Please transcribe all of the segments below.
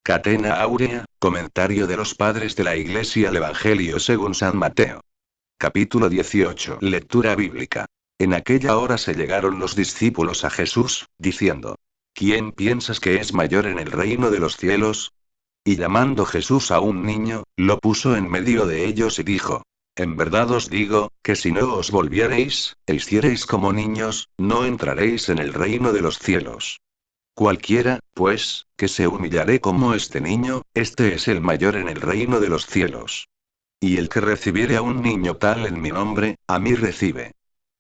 Catena Áurea, comentario de los padres de la Iglesia al Evangelio según San Mateo. Capítulo 18. Lectura bíblica. En aquella hora se llegaron los discípulos a Jesús, diciendo: ¿Quién piensas que es mayor en el reino de los cielos? Y llamando Jesús a un niño, lo puso en medio de ellos y dijo: En verdad os digo, que si no os volviereis, e hiciereis como niños, no entraréis en el reino de los cielos. Cualquiera, pues, que se humillare como este niño, este es el mayor en el reino de los cielos. Y el que recibiere a un niño tal en mi nombre, a mí recibe.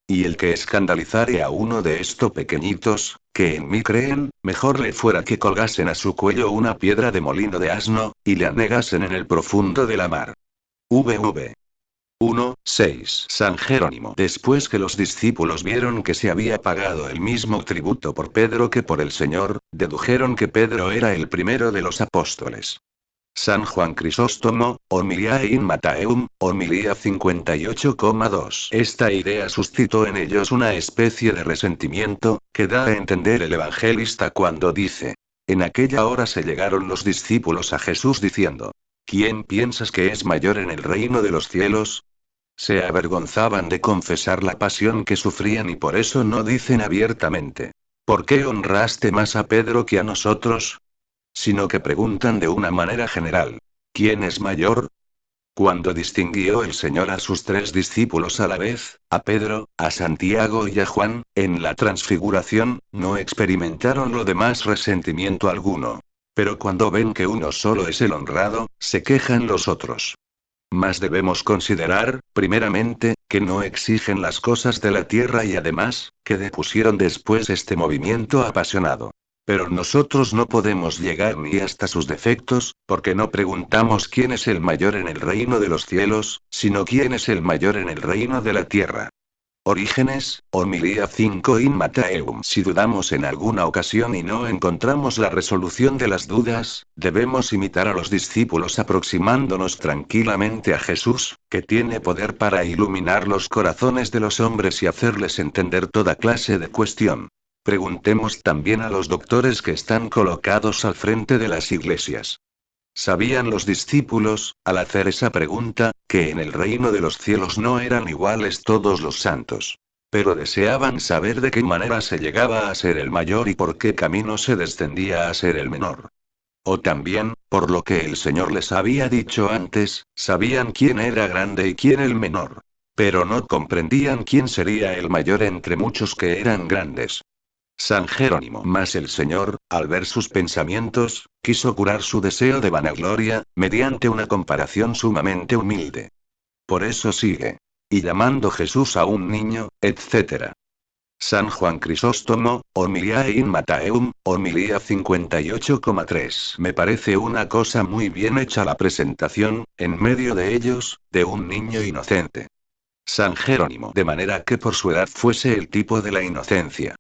Y el que escandalizare a uno de estos pequeñitos, que en mí creen, mejor le fuera que colgasen a su cuello una piedra de molino de asno, y le anegasen en el profundo de la mar. VV 1:6. San Jerónimo. Después que los discípulos vieron que se había pagado el mismo tributo por Pedro que por el Señor, dedujeron que Pedro era el primero de los apóstoles. San Juan Crisóstomo, Homilia in Mattheum, Homilía 58,2. Esta idea suscitó en ellos una especie de resentimiento, que da a entender el evangelista cuando dice: En aquella hora se llegaron los discípulos a Jesús diciendo: ¿Quién piensas que es mayor en el reino de los cielos? Se avergonzaban de confesar la pasión que sufrían y por eso no dicen abiertamente: ¿Por qué honraste más a Pedro que a nosotros? Sino que preguntan de una manera general: ¿Quién es mayor? Cuando distinguió el Señor a sus tres discípulos a la vez, a Pedro, a Santiago y a Juan, en la transfiguración, no experimentaron lo demás resentimiento alguno. Pero cuando ven que uno solo es el honrado, se quejan los otros. Mas debemos considerar, primeramente, que no exigen las cosas de la tierra y además, que depusieron después este movimiento apasionado. Pero nosotros no podemos llegar ni hasta sus defectos, porque no preguntamos quién es el mayor en el reino de los cielos, sino quién es el mayor en el reino de la tierra. Orígenes, Homilía 5 in Mattheum. Si dudamos en alguna ocasión y no encontramos la resolución de las dudas, debemos imitar a los discípulos aproximándonos tranquilamente a Jesús, que tiene poder para iluminar los corazones de los hombres y hacerles entender toda clase de cuestión. Preguntemos también a los doctores que están colocados al frente de las iglesias. Sabían los discípulos, al hacer esa pregunta, que en el reino de los cielos no eran iguales todos los santos. Pero deseaban saber de qué manera se llegaba a ser el mayor y por qué camino se descendía a ser el menor. O también, por lo que el Señor les había dicho antes, sabían quién era grande y quién el menor. Pero no comprendían quién sería el mayor entre muchos que eran grandes. San Jerónimo. Mas el Señor, al ver sus pensamientos, quiso curar su deseo de vanagloria, mediante una comparación sumamente humilde. Por eso sigue: y llamando Jesús a un niño, etc. San Juan Crisóstomo, Homilia in Mattheum, Homilía 58,3. Me parece una cosa muy bien hecha la presentación, en medio de ellos, de un niño inocente. San Jerónimo. De manera que por su edad fuese el tipo de la inocencia.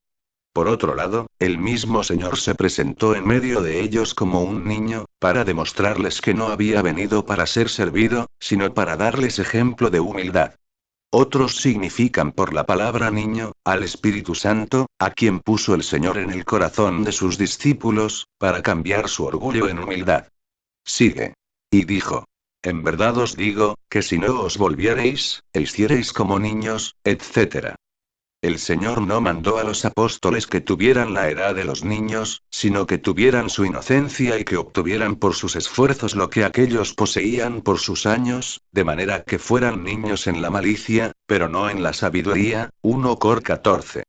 Por otro lado, el mismo Señor se presentó en medio de ellos como un niño, para demostrarles que no había venido para ser servido, sino para darles ejemplo de humildad. Otros significan por la palabra niño, al Espíritu Santo, a quien puso el Señor en el corazón de sus discípulos, para cambiar su orgullo en humildad. Sigue. Y dijo: En verdad os digo, que si no os volviereis, e hiciereis como niños, etc. El Señor no mandó a los apóstoles que tuvieran la edad de los niños, sino que tuvieran su inocencia y que obtuvieran por sus esfuerzos lo que aquellos poseían por sus años, de manera que fueran niños en la malicia, pero no en la sabiduría. 1 Cor 14.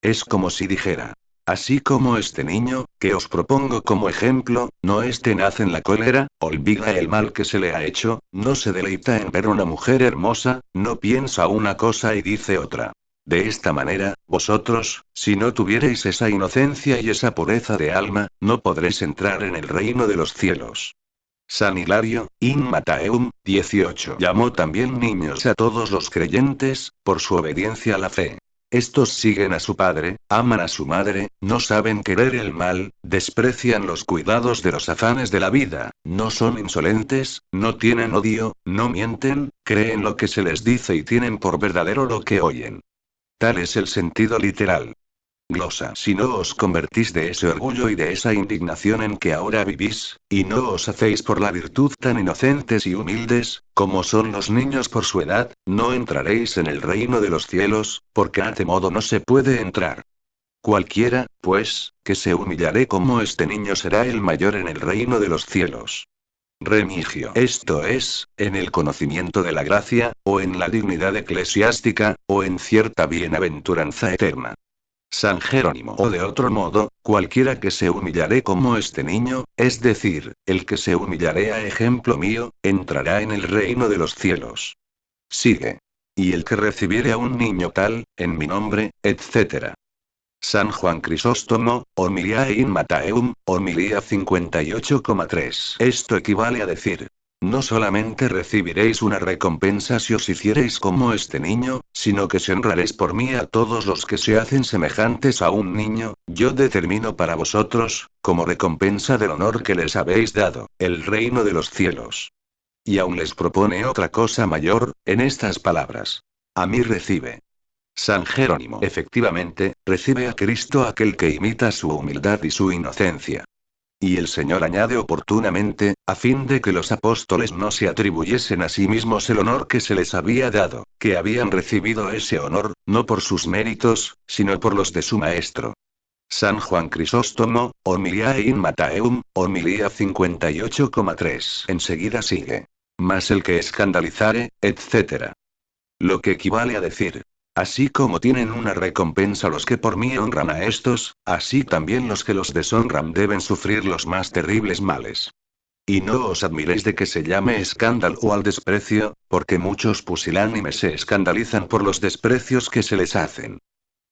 Es como si dijera: así como este niño, que os propongo como ejemplo, no es tenaz en la cólera, olvida el mal que se le ha hecho, no se deleita en ver una mujer hermosa, no piensa una cosa y dice otra. De esta manera, vosotros, si no tuviereis esa inocencia y esa pureza de alma, no podréis entrar en el reino de los cielos. San Hilario, in Mattheum, 18. Llamó también niños a todos los creyentes, por su obediencia a la fe. Estos siguen a su padre, aman a su madre, no saben querer el mal, desprecian los cuidados de los afanes de la vida, no son insolentes, no tienen odio, no mienten, creen lo que se les dice y tienen por verdadero lo que oyen. Tal es el sentido literal. Glosa: si no os convertís de ese orgullo y de esa indignación en que ahora vivís, y no os hacéis por la virtud tan inocentes y humildes, como son los niños por su edad, no entraréis en el reino de los cielos, porque de modo no se puede entrar. Cualquiera, pues, que se humillare como este niño será el mayor en el reino de los cielos. Remigio, esto es, en el conocimiento de la gracia, o en la dignidad eclesiástica, o en cierta bienaventuranza eterna. San Jerónimo, o de otro modo, cualquiera que se humillare como este niño, es decir, el que se humillare a ejemplo mío, entrará en el reino de los cielos. Sigue. Y el que recibiere a un niño tal, en mi nombre, etc. San Juan Crisóstomo, Homiliae in Mattheum, homilía 58,3. Esto equivale a decir: no solamente recibiréis una recompensa si os hiciereis como este niño, sino que se honraréis por mí a todos los que se hacen semejantes a un niño, yo determino para vosotros, como recompensa del honor que les habéis dado, el reino de los cielos. Y aún les propone otra cosa mayor, en estas palabras: a mí recibe. San Jerónimo efectivamente, recibe a Cristo aquel que imita su humildad y su inocencia. Y el Señor añade oportunamente, a fin de que los apóstoles no se atribuyesen a sí mismos el honor que se les había dado, que habían recibido ese honor, no por sus méritos, sino por los de su Maestro. San Juan Crisóstomo, Homiliae in Mattheum, homilía 58,3. Enseguida sigue: mas el que escandalizare, etc. Lo que equivale a decir: así como tienen una recompensa los que por mí honran a estos, así también los que los deshonran deben sufrir los más terribles males. Y no os admiréis de que se llame escándalo al desprecio, porque muchos pusilánimes se escandalizan por los desprecios que se les hacen.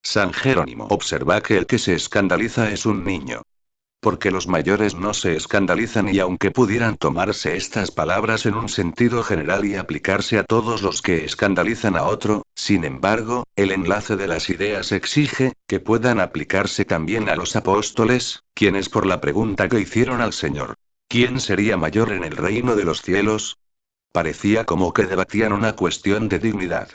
San Jerónimo observa que el que se escandaliza es un niño. Porque los mayores no se escandalizan, y aunque pudieran tomarse estas palabras en un sentido general y aplicarse a todos los que escandalizan a otro, sin embargo, el enlace de las ideas exige que puedan aplicarse también a los apóstoles, quienes por la pregunta que hicieron al Señor: ¿quién sería mayor en el reino de los cielos? Parecía como que debatían una cuestión de dignidad.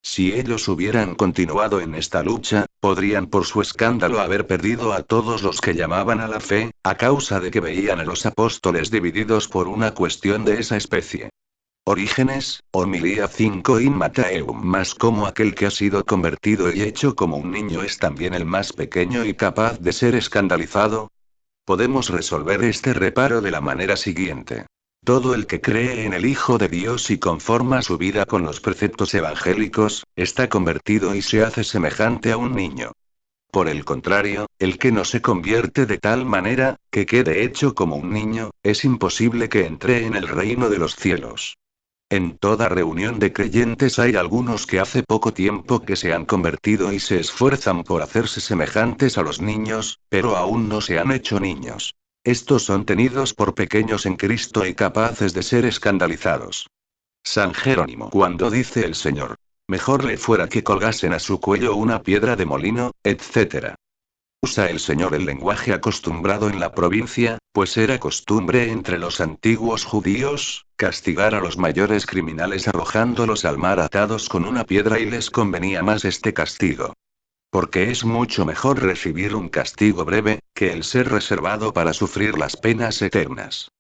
Si ellos hubieran continuado en esta lucha, podrían por su escándalo haber perdido a todos los que llamaban a la fe, a causa de que veían a los apóstoles divididos por una cuestión de esa especie. Orígenes, homilía 5 in Mattheum. Mas como aquel que ha sido convertido y hecho como un niño es también el más pequeño y capaz de ser escandalizado, podemos resolver este reparo de la manera siguiente. Todo el que cree en el Hijo de Dios y conforma su vida con los preceptos evangélicos, está convertido y se hace semejante a un niño. Por el contrario, el que no se convierte de tal manera, que quede hecho como un niño, es imposible que entre en el reino de los cielos. En toda reunión de creyentes hay algunos que hace poco tiempo que se han convertido y se esfuerzan por hacerse semejantes a los niños, pero aún no se han hecho niños. Estos son tenidos por pequeños en Cristo y capaces de ser escandalizados. San Jerónimo, cuando dice el Señor: mejor le fuera que colgasen a su cuello una piedra de molino, etc. Usa el Señor el lenguaje acostumbrado en la provincia, pues era costumbre entre los antiguos judíos, castigar a los mayores criminales arrojándolos al mar atados con una piedra, y les convenía más este castigo. Porque es mucho mejor recibir un castigo breve, que el ser reservado para sufrir las penas eternas.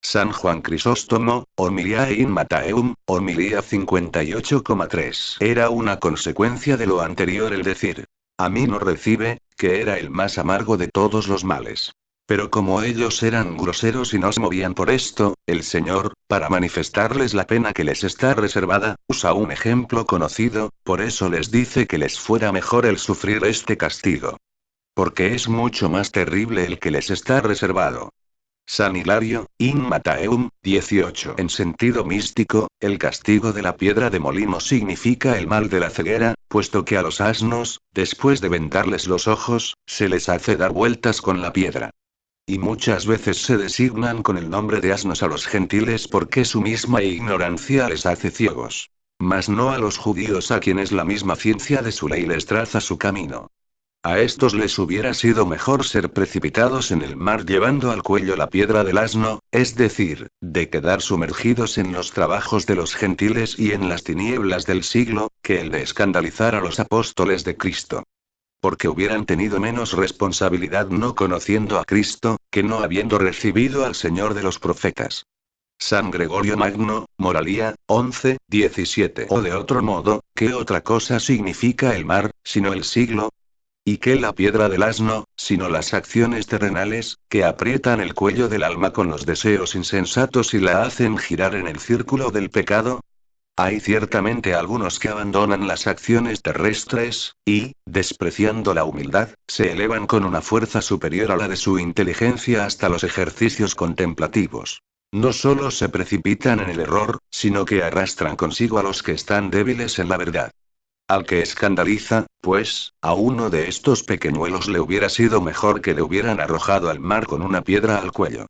San Juan Crisóstomo, Homiliae in Mattheum, homilía 58,3. Era una consecuencia de lo anterior el decir: a mí no recibe, que era el más amargo de todos los males. Pero como ellos eran groseros y no se movían por esto, el Señor, para manifestarles la pena que les está reservada, usa un ejemplo conocido, por eso les dice que les fuera mejor el sufrir este castigo. Porque es mucho más terrible el que les está reservado. San Hilario, in Mattheum, 18. En sentido místico, el castigo de la piedra de molino significa el mal de la ceguera, puesto que a los asnos, después de vendarles los ojos, se les hace dar vueltas con la piedra. Y muchas veces se designan con el nombre de asnos a los gentiles porque su misma ignorancia les hace ciegos. Mas no a los judíos, a quienes la misma ciencia de su ley les traza su camino. A estos les hubiera sido mejor ser precipitados en el mar llevando al cuello la piedra del asno, es decir, de quedar sumergidos en los trabajos de los gentiles y en las tinieblas del siglo, que el de escandalizar a los apóstoles de Cristo. Porque hubieran tenido menos responsabilidad no conociendo a Cristo, que no habiendo recibido al Señor de los profetas. San Gregorio Magno, Moralía, 11:17. O de otro modo, ¿qué otra cosa significa el mar, sino el siglo? ¿Y qué la piedra del asno, sino las acciones terrenales, que aprietan el cuello del alma con los deseos insensatos y la hacen girar en el círculo del pecado? Hay ciertamente algunos que abandonan las acciones terrestres, y, despreciando la humildad, se elevan con una fuerza superior a la de su inteligencia hasta los ejercicios contemplativos. No solo se precipitan en el error, sino que arrastran consigo a los que están débiles en la verdad. Al que escandaliza, pues, a uno de estos pequeñuelos le hubiera sido mejor que le hubieran arrojado al mar con una piedra al cuello.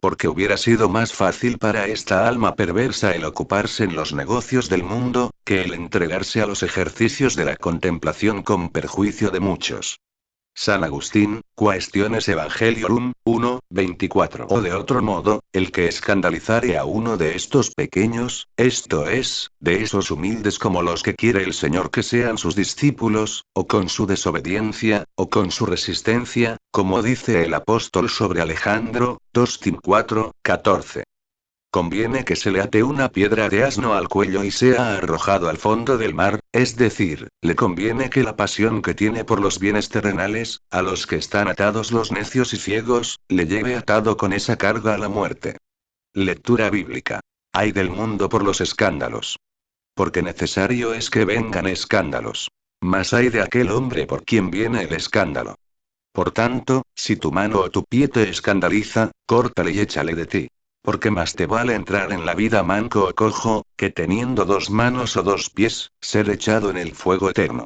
Porque hubiera sido más fácil para esta alma perversa el ocuparse en los negocios del mundo, que el entregarse a los ejercicios de la contemplación con perjuicio de muchos. San Agustín, Quaestiones Evangelium, 1:24. O de otro modo, el que escandalizare a uno de estos pequeños, esto es, de esos humildes como los que quiere el Señor que sean sus discípulos, o con su desobediencia, o con su resistencia, como dice el apóstol sobre Alejandro, 2 Tim 4:14. Conviene que se le ate una piedra de asno al cuello y sea arrojado al fondo del mar, es decir, le conviene que la pasión que tiene por los bienes terrenales, a los que están atados los necios y ciegos, le lleve atado con esa carga a la muerte. Lectura bíblica. Ay del mundo por los escándalos. Porque necesario es que vengan escándalos. Mas ay de aquel hombre por quien viene el escándalo. Por tanto, si tu mano o tu pie te escandaliza, córtale y échale de ti. Porque más te vale entrar en la vida manco o cojo, que teniendo dos manos o dos pies, ser echado en el fuego eterno.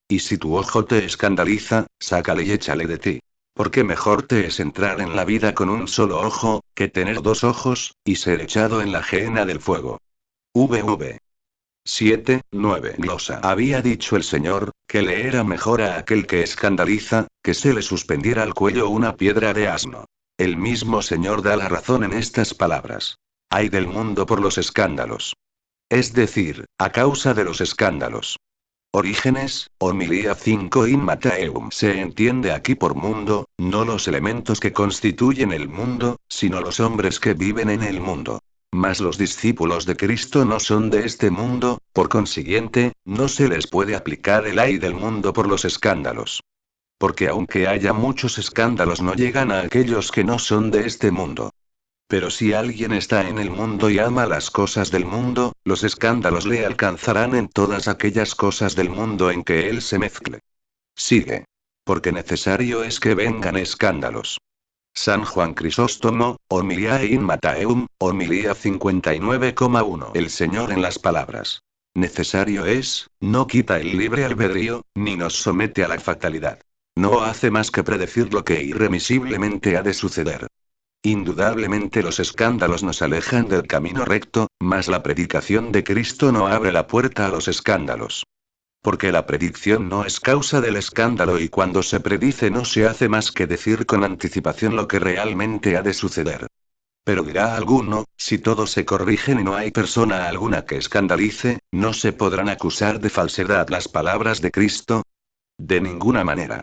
Y si tu ojo te escandaliza, sácale y échale de ti. Porque mejor te es entrar en la vida con un solo ojo, que tener dos ojos, y ser echado en la gehenna del fuego. VV 7:9. Glosa. Había dicho el Señor, que le era mejor a aquel que escandaliza, que se le suspendiera al cuello una piedra de asno. El mismo Señor da la razón en estas palabras. Ay del mundo por los escándalos. Es decir, a causa de los escándalos. Orígenes, Homilía 5 in Matteum. Se entiende aquí por mundo, no los elementos que constituyen el mundo, sino los hombres que viven en el mundo. Mas los discípulos de Cristo no son de este mundo, por consiguiente, no se les puede aplicar el ay del mundo por los escándalos. Porque aunque haya muchos escándalos no llegan a aquellos que no son de este mundo. Pero si alguien está en el mundo y ama las cosas del mundo, los escándalos le alcanzarán en todas aquellas cosas del mundo en que él se mezcle. Sigue. Porque necesario es que vengan escándalos. San Juan Crisóstomo, Homilía in Matteum, Homilía 59,1. El Señor en las palabras. Necesario es, no quita el libre albedrío, ni nos somete a la fatalidad. No hace más que predecir lo que irremisiblemente ha de suceder. Indudablemente los escándalos nos alejan del camino recto, mas la predicación de Cristo no abre la puerta a los escándalos. Porque la predicción no es causa del escándalo y cuando se predice no se hace más que decir con anticipación lo que realmente ha de suceder. Pero dirá alguno, si todos se corrigen y no hay persona alguna que escandalice, ¿no se podrán acusar de falsedad las palabras de Cristo? De ninguna manera.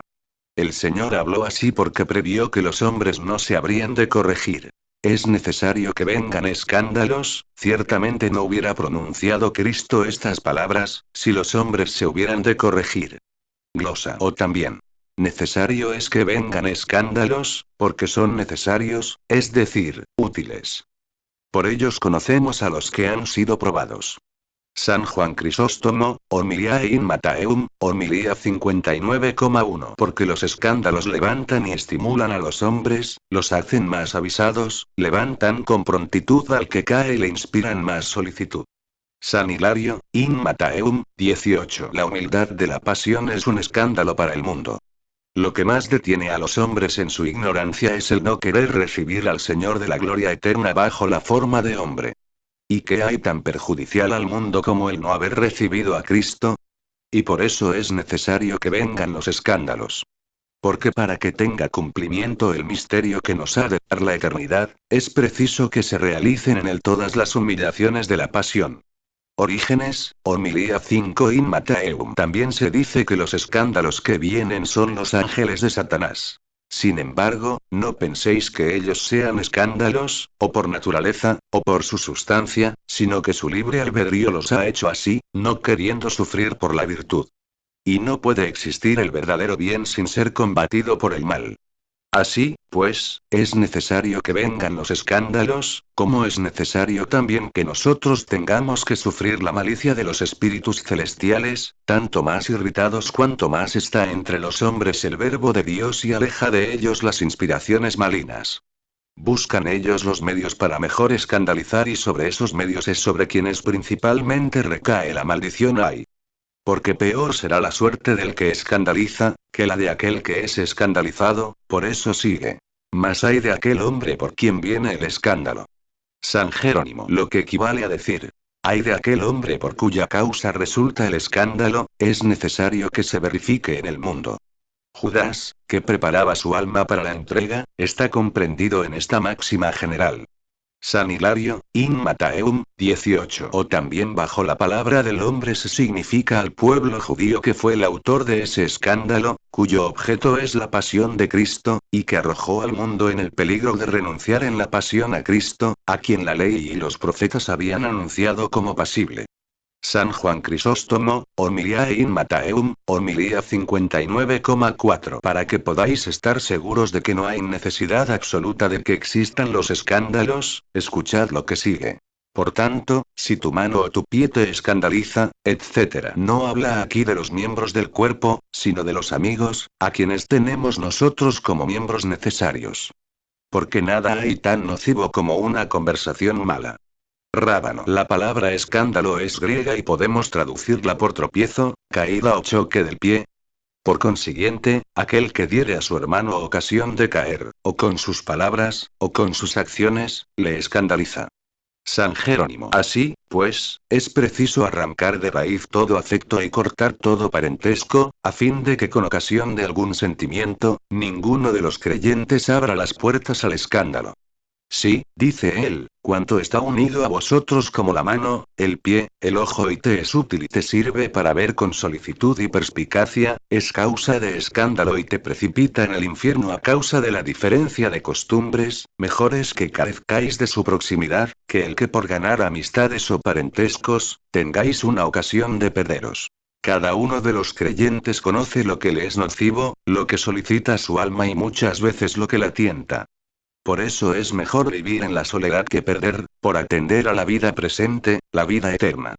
El Señor habló así porque previó que los hombres no se habrían de corregir. Es necesario que vengan escándalos, ciertamente no hubiera pronunciado Cristo estas palabras, si los hombres se hubieran de corregir. Glosa. O también. Necesario es que vengan escándalos, porque son necesarios, es decir, útiles. Por ellos conocemos a los que han sido probados. San Juan Crisóstomo, Homilía in Matteum, Homilía 59,1. Porque los escándalos levantan y estimulan a los hombres, los hacen más avisados, levantan con prontitud al que cae y le inspiran más solicitud. San Hilario, in Matteum, 18. La humildad de la pasión es un escándalo para el mundo. Lo que más detiene a los hombres en su ignorancia es el no querer recibir al Señor de la gloria eterna bajo la forma de hombre. ¿Y qué hay tan perjudicial al mundo como el no haber recibido a Cristo? Y por eso es necesario que vengan los escándalos. Porque para que tenga cumplimiento el misterio que nos ha de dar la eternidad, es preciso que se realicen en él todas las humillaciones de la pasión. Orígenes, homilía 5 in Mattheum. También se dice que los escándalos que vienen son los ángeles de Satanás. Sin embargo, no penséis que ellos sean escándalos, o por naturaleza, o por su sustancia, sino que su libre albedrío los ha hecho así, no queriendo sufrir por la virtud. Y no puede existir el verdadero bien sin ser combatido por el mal. Así, pues, es necesario que vengan los escándalos, como es necesario también que nosotros tengamos que sufrir la malicia de los espíritus celestiales, tanto más irritados cuanto más está entre los hombres el verbo de Dios y aleja de ellos las inspiraciones malignas. Buscan ellos los medios para mejor escandalizar y sobre esos medios es sobre quienes principalmente recae la maldición hay. Porque peor será la suerte del que escandaliza, que la de aquel que es escandalizado, por eso sigue. Mas hay de aquel hombre por quien viene el escándalo. San Jerónimo, lo que equivale a decir, hay de aquel hombre por cuya causa resulta el escándalo, es necesario que se verifique en el mundo. Judas, que preparaba su alma para la entrega, está comprendido en esta máxima general. San Hilario, in Mattheum, 18. O también bajo la palabra del hombre se significa al pueblo judío que fue el autor de ese escándalo, cuyo objeto es la pasión de Cristo, y que arrojó al mundo en el peligro de renunciar en la pasión a Cristo, a quien la ley y los profetas habían anunciado como pasible. San Juan Crisóstomo, homilía in Mattheum, homilía 59,4. Para que podáis estar seguros de que no hay necesidad absoluta de que existan los escándalos, escuchad lo que sigue. Por tanto, si tu mano o tu pie te escandaliza, etc. No habla aquí de los miembros del cuerpo, sino de los amigos, a quienes tenemos nosotros como miembros necesarios. Porque nada hay tan nocivo como una conversación mala. Rábano. La palabra escándalo es griega y podemos traducirla por tropiezo, caída o choque del pie. Por consiguiente, aquel que diere a su hermano ocasión de caer, o con sus palabras, o con sus acciones, le escandaliza. San Jerónimo. Así, pues, es preciso arrancar de raíz todo afecto y cortar todo parentesco, a fin de que con ocasión de algún sentimiento, ninguno de los creyentes abra las puertas al escándalo. Sí, dice él, cuanto está unido a vosotros como la mano, el pie, el ojo y te es útil y te sirve para ver con solicitud y perspicacia, es causa de escándalo y te precipita en el infierno a causa de la diferencia de costumbres, mejor es que carezcáis de su proximidad, que el que por ganar amistades o parentescos, tengáis una ocasión de perderos. Cada uno de los creyentes conoce lo que le es nocivo, lo que solicita su alma y muchas veces lo que la tienta. Por eso es mejor vivir en la soledad que perder, por atender a la vida presente, la vida eterna.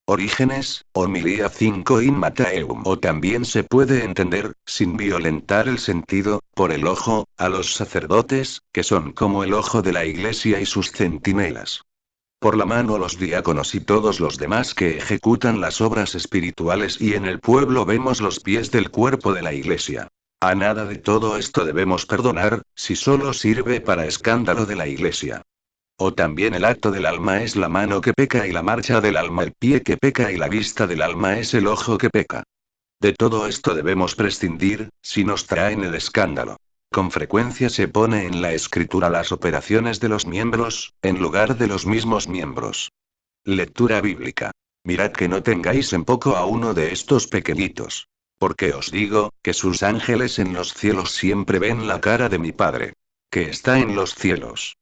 Orígenes, homilía 5 in Mattheum. O también se puede entender, sin violentar el sentido, por el ojo, a los sacerdotes, que son como el ojo de la iglesia y sus centinelas. Por la mano los diáconos y todos los demás que ejecutan las obras espirituales y en el pueblo vemos los pies del cuerpo de la iglesia. A nada de todo esto debemos perdonar, si solo sirve para escándalo de la iglesia. O también el acto del alma es la mano que peca y la marcha del alma el pie que peca y la vista del alma es el ojo que peca. De todo esto debemos prescindir, si nos traen el escándalo. Con frecuencia se pone en la escritura las operaciones de los miembros, en lugar de los mismos miembros. Lectura bíblica. Mirad que no tengáis en poco a uno de estos pequeñitos. Porque os digo, que sus ángeles en los cielos siempre ven la cara de mi Padre. Que está en los cielos.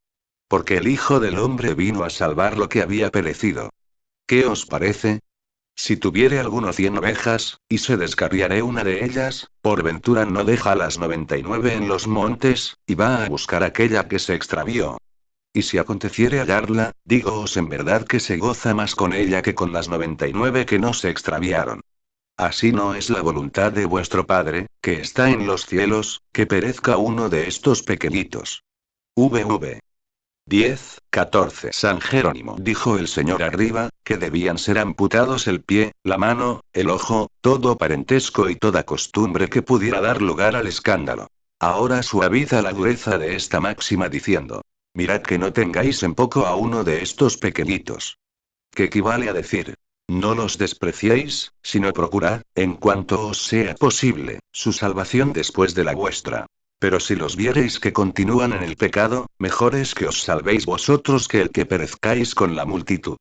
Porque el Hijo del Hombre vino a salvar lo que había perecido. ¿Qué os parece? Si tuviere alguno 100 ovejas, y se descarriare una de ellas, por ventura no deja las 99 en los montes, y va a buscar aquella que se extravió. Y si aconteciere hallarla, dígoos en verdad que se goza más con ella que con las 99 que no se extraviaron. Así no es la voluntad de vuestro Padre, que está en los cielos, que perezca uno de estos pequeñitos. VV 10:14. San Jerónimo dijo el Señor arriba, que debían ser amputados el pie, la mano, el ojo, todo parentesco y toda costumbre que pudiera dar lugar al escándalo. Ahora suaviza la dureza de esta máxima diciendo: mirad que no tengáis en poco a uno de estos pequeñitos. Que equivale a decir: no los despreciéis, sino procurad, en cuanto os sea posible, su salvación después de la vuestra. Pero si los viereis que continúan en el pecado, mejor es que os salvéis vosotros que el que perezcáis con la multitud.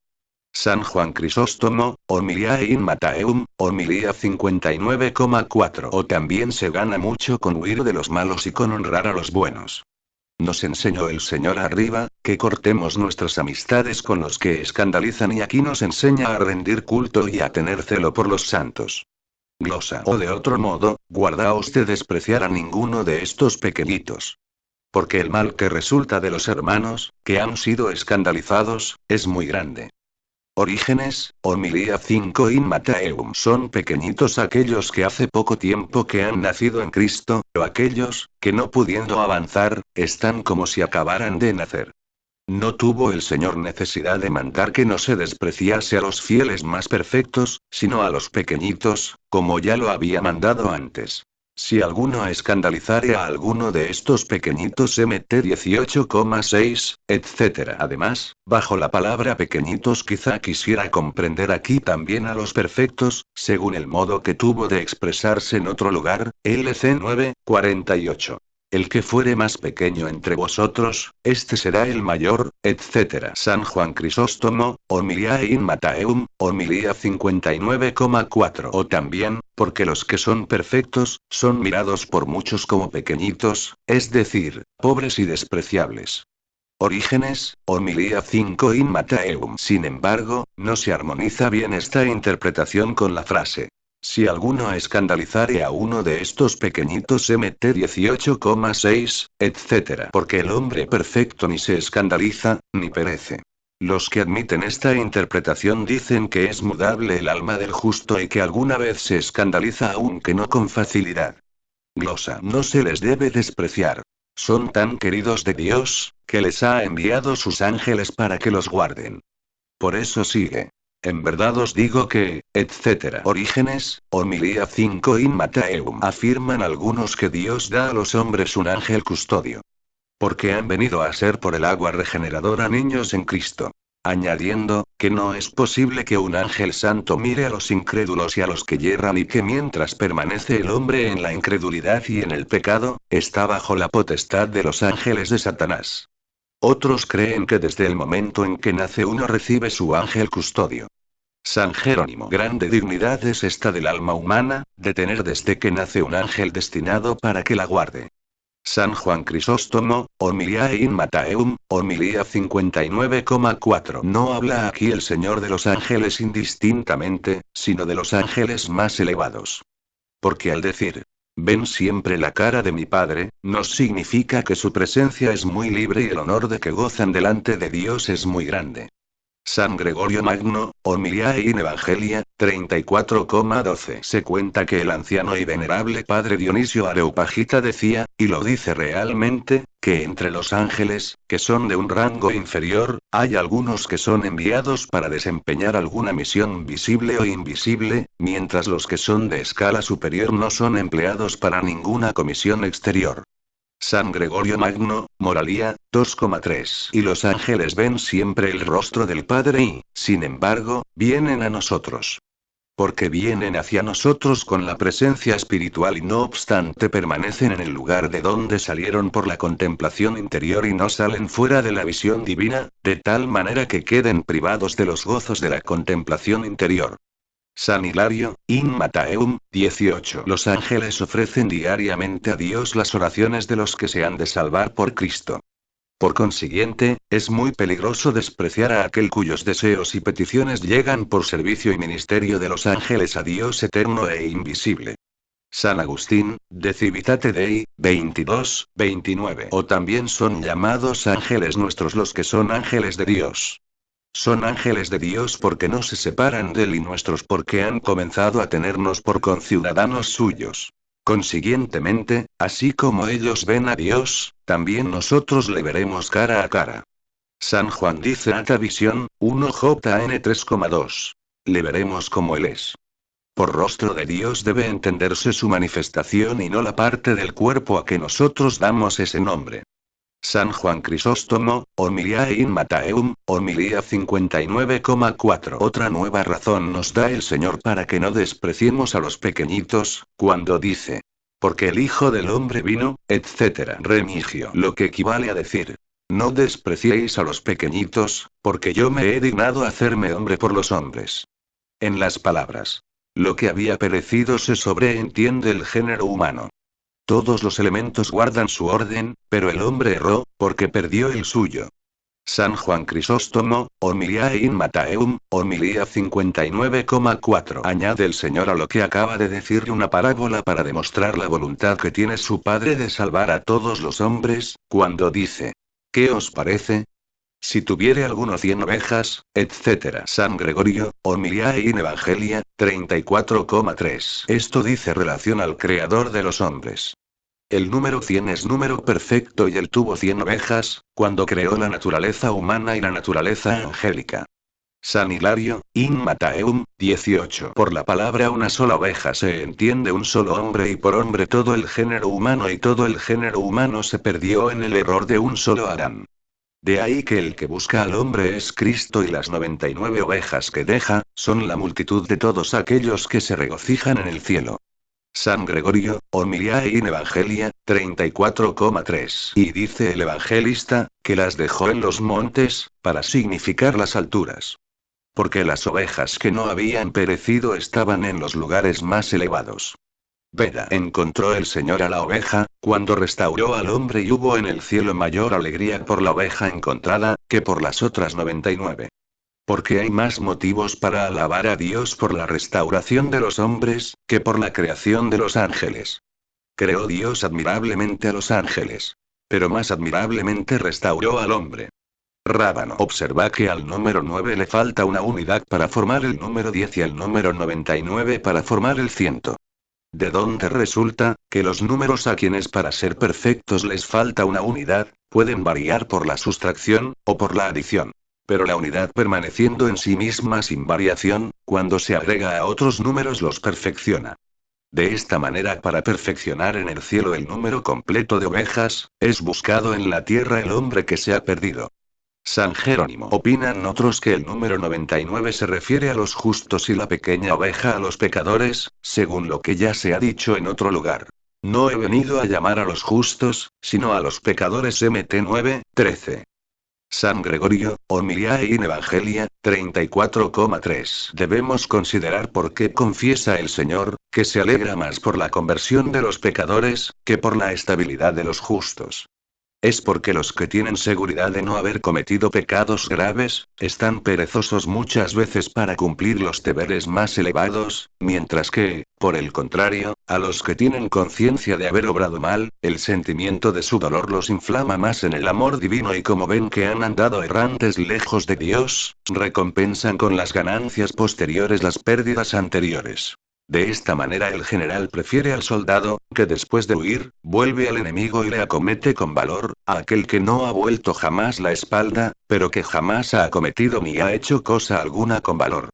San Juan Crisóstomo, Homilia in Matteum, homilía 59,4. O también se gana mucho con huir de los malos y con honrar a los buenos. Nos enseñó el Señor arriba, que cortemos nuestras amistades con los que escandalizan y aquí nos enseña a rendir culto y a tener celo por los santos. Glosa. O de otro modo, guardaos de despreciar a ninguno de estos pequeñitos. Porque el mal que resulta de los hermanos, que han sido escandalizados, es muy grande. Orígenes, homilía 5 in Matteum. Son pequeñitos aquellos que hace poco tiempo que han nacido en Cristo, o aquellos, que no pudiendo avanzar, están como si acabaran de nacer. No tuvo el Señor necesidad de mandar que no se despreciase a los fieles más perfectos, sino a los pequeñitos, como ya lo había mandado antes. Si alguno escandalizare a alguno de estos pequeñitos MT 18,6, etc. Además, bajo la palabra pequeñitos quizá quisiera comprender aquí también a los perfectos, según el modo que tuvo de expresarse en otro lugar, LC 9, 48. El que fuere más pequeño entre vosotros, este será el mayor, etc. San Juan Crisóstomo, Homilia in Matteum, homilía 59,4. O también, porque los que son perfectos, son mirados por muchos como pequeñitos, es decir, pobres y despreciables. Orígenes, homilía 5 in Matteum. Sin embargo, no se armoniza bien esta interpretación con la frase. Si alguno escandalizare a uno de estos pequeñitos MT 18,6, etc. Porque el hombre perfecto ni se escandaliza, ni perece. Los que admiten esta interpretación dicen que es mudable el alma del justo y que alguna vez se escandaliza aunque no con facilidad. Glosa. No se les debe despreciar. Son tan queridos de Dios, que les ha enviado sus ángeles para que los guarden. Por eso sigue. En verdad os digo que, etc. Orígenes, homilía 5 in Matteum. Afirman algunos que Dios da a los hombres un ángel custodio. Porque han venido a ser por el agua regeneradora niños en Cristo. Añadiendo, que no es posible que un ángel santo mire a los incrédulos y a los que yerran y que mientras permanece el hombre en la incredulidad y en el pecado, está bajo la potestad de los ángeles de Satanás. Otros creen que desde el momento en que nace uno recibe su ángel custodio. San Jerónimo. Grande dignidad es esta del alma humana, de tener desde que nace un ángel destinado para que la guarde. San Juan Crisóstomo, Homilia in Matteum, homilía 59,4. No habla aquí el Señor de los ángeles indistintamente, sino de los ángeles más elevados. Porque al decir, ven siempre la cara de mi Padre, no significa que su presencia es muy libre y el honor de que gozan delante de Dios es muy grande. San Gregorio Magno, Homilia in Evangelia, 34,12. Se cuenta que el anciano y venerable padre Dionisio Areopagita decía, y lo dice realmente, que entre los ángeles, que son de un rango inferior, hay algunos que son enviados para desempeñar alguna misión visible o invisible, mientras los que son de escala superior no son empleados para ninguna comisión exterior. San Gregorio Magno, Moralía, 2,3. Y los ángeles ven siempre el rostro del Padre y, sin embargo, vienen a nosotros. Porque vienen hacia nosotros con la presencia espiritual y no obstante permanecen en el lugar de donde salieron por la contemplación interior y no salen fuera de la visión divina, de tal manera que queden privados de los gozos de la contemplación interior. San Hilario, in Matteum, 18. Los ángeles ofrecen diariamente a Dios las oraciones de los que se han de salvar por Cristo. Por consiguiente, es muy peligroso despreciar a aquel cuyos deseos y peticiones llegan por servicio y ministerio de los ángeles a Dios eterno e invisible. San Agustín, De Civitate Dei, 22, 29. O también son llamados ángeles nuestros los que son ángeles de Dios. Son ángeles de Dios porque no se separan de él y nuestros porque han comenzado a tenernos por conciudadanos suyos. Consiguientemente, así como ellos ven a Dios, también nosotros le veremos cara a cara. San Juan dice Ata Visión, 1 JN 3,2. Le veremos como él es. Por rostro de Dios debe entenderse su manifestación y no la parte del cuerpo a que nosotros damos ese nombre. San Juan Crisóstomo, Homilia in Matteum, homilía 59,4. Otra nueva razón nos da el Señor para que no despreciemos a los pequeñitos, cuando dice, porque el Hijo del Hombre vino, etc. Remigio. Lo que equivale a decir, No despreciéis a los pequeñitos, porque yo me he dignado hacerme hombre por los hombres. En las palabras. Lo que había perecido se sobreentiende el género humano. Todos los elementos guardan su orden, pero el hombre erró, porque perdió el suyo. San Juan Crisóstomo, Homiliae in Mattheum, homilía 59,4. Añade el Señor a lo que acaba de decir una parábola para demostrar la voluntad que tiene su Padre de salvar a todos los hombres, cuando dice: ¿Qué os parece? Si tuviere alguno 100 ovejas, etc. San Gregorio, Homiliae in Evangelia, 34,3. Esto dice relación al Creador de los hombres. El número 100 es número perfecto y él tuvo 100 ovejas, cuando creó la naturaleza humana y la naturaleza angélica. San Hilario, in Mattheum, 18. Por la palabra una sola oveja se entiende un solo hombre y por hombre todo el género humano y todo el género humano se perdió en el error de un solo Adán. De ahí que el que busca al hombre es Cristo y las 99 ovejas que deja, son la multitud de todos aquellos que se regocijan en el cielo. San Gregorio, Homiliae in Evangelia, 34,3. Y dice el evangelista, que las dejó en los montes, para significar las alturas. Porque las ovejas que no habían perecido estaban en los lugares más elevados. Veda. Encontró el Señor a la oveja, cuando restauró al hombre y hubo en el cielo mayor alegría por la oveja encontrada, que por las otras 99. Porque hay más motivos para alabar a Dios por la restauración de los hombres, que por la creación de los ángeles. Creó Dios admirablemente a los ángeles. Pero más admirablemente restauró al hombre. Rábano. Observa que al número 9 le falta una unidad para formar el número 10 y al número 99 para formar el 100. De donde resulta, que los números a quienes para ser perfectos les falta una unidad, pueden variar por la sustracción, o por la adición. Pero la unidad permaneciendo en sí misma sin variación, cuando se agrega a otros números los perfecciona. De esta manera, para perfeccionar en el cielo el número completo de ovejas, es buscado en la tierra el hombre que se ha perdido. San Jerónimo. Opinan otros que el número 99 se refiere a los justos y la pequeña oveja a los pecadores, según lo que ya se ha dicho en otro lugar. No he venido a llamar a los justos, sino a los pecadores. Mt 9:13. San Gregorio, Homiliae in Evangelia, 34,3. Debemos considerar por qué confiesa el Señor, que se alegra más por la conversión de los pecadores, que por la estabilidad de los justos. Es porque los que tienen seguridad de no haber cometido pecados graves, están perezosos muchas veces para cumplir los deberes más elevados, mientras que, por el contrario, a los que tienen conciencia de haber obrado mal, el sentimiento de su dolor los inflama más en el amor divino y como ven que han andado errantes lejos de Dios, recompensan con las ganancias posteriores las pérdidas anteriores. De esta manera el general prefiere al soldado, que después de huir, vuelve al enemigo y le acomete con valor, a aquel que no ha vuelto jamás la espalda, pero que jamás ha acometido ni ha hecho cosa alguna con valor.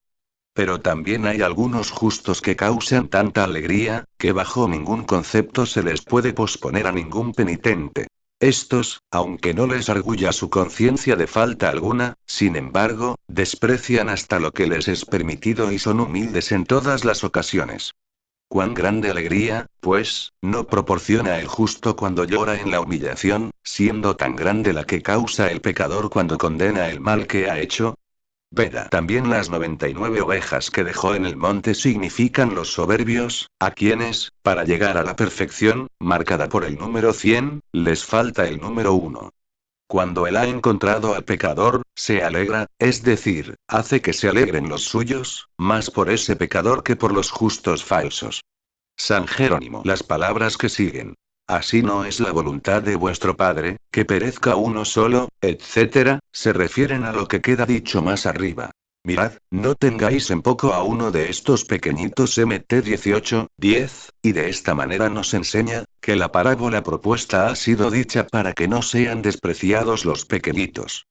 Pero también hay algunos justos que causan tanta alegría, que bajo ningún concepto se les puede posponer a ningún penitente. Estos, aunque no les argulla su conciencia de falta alguna, sin embargo, desprecian hasta lo que les es permitido y son humildes en todas las ocasiones. Cuán grande alegría, pues, no proporciona el justo cuando llora en la humillación, siendo tan grande la que causa el pecador cuando condena el mal que ha hecho. Veda. También las 99 ovejas que dejó en el monte significan los soberbios, a quienes, para llegar a la perfección, marcada por el número 100, les falta el número 1. Cuando él ha encontrado al pecador, se alegra, es decir, hace que se alegren los suyos, más por ese pecador que por los justos falsos. San Jerónimo. Las palabras que siguen. Así no es la voluntad de vuestro Padre, que perezca uno solo, etc., se refieren a lo que queda dicho más arriba. Mirad, no tengáis en poco a uno de estos pequeñitos. Mt 18:10, y de esta manera nos enseña, que la parábola propuesta ha sido dicha para que no sean despreciados los pequeñitos.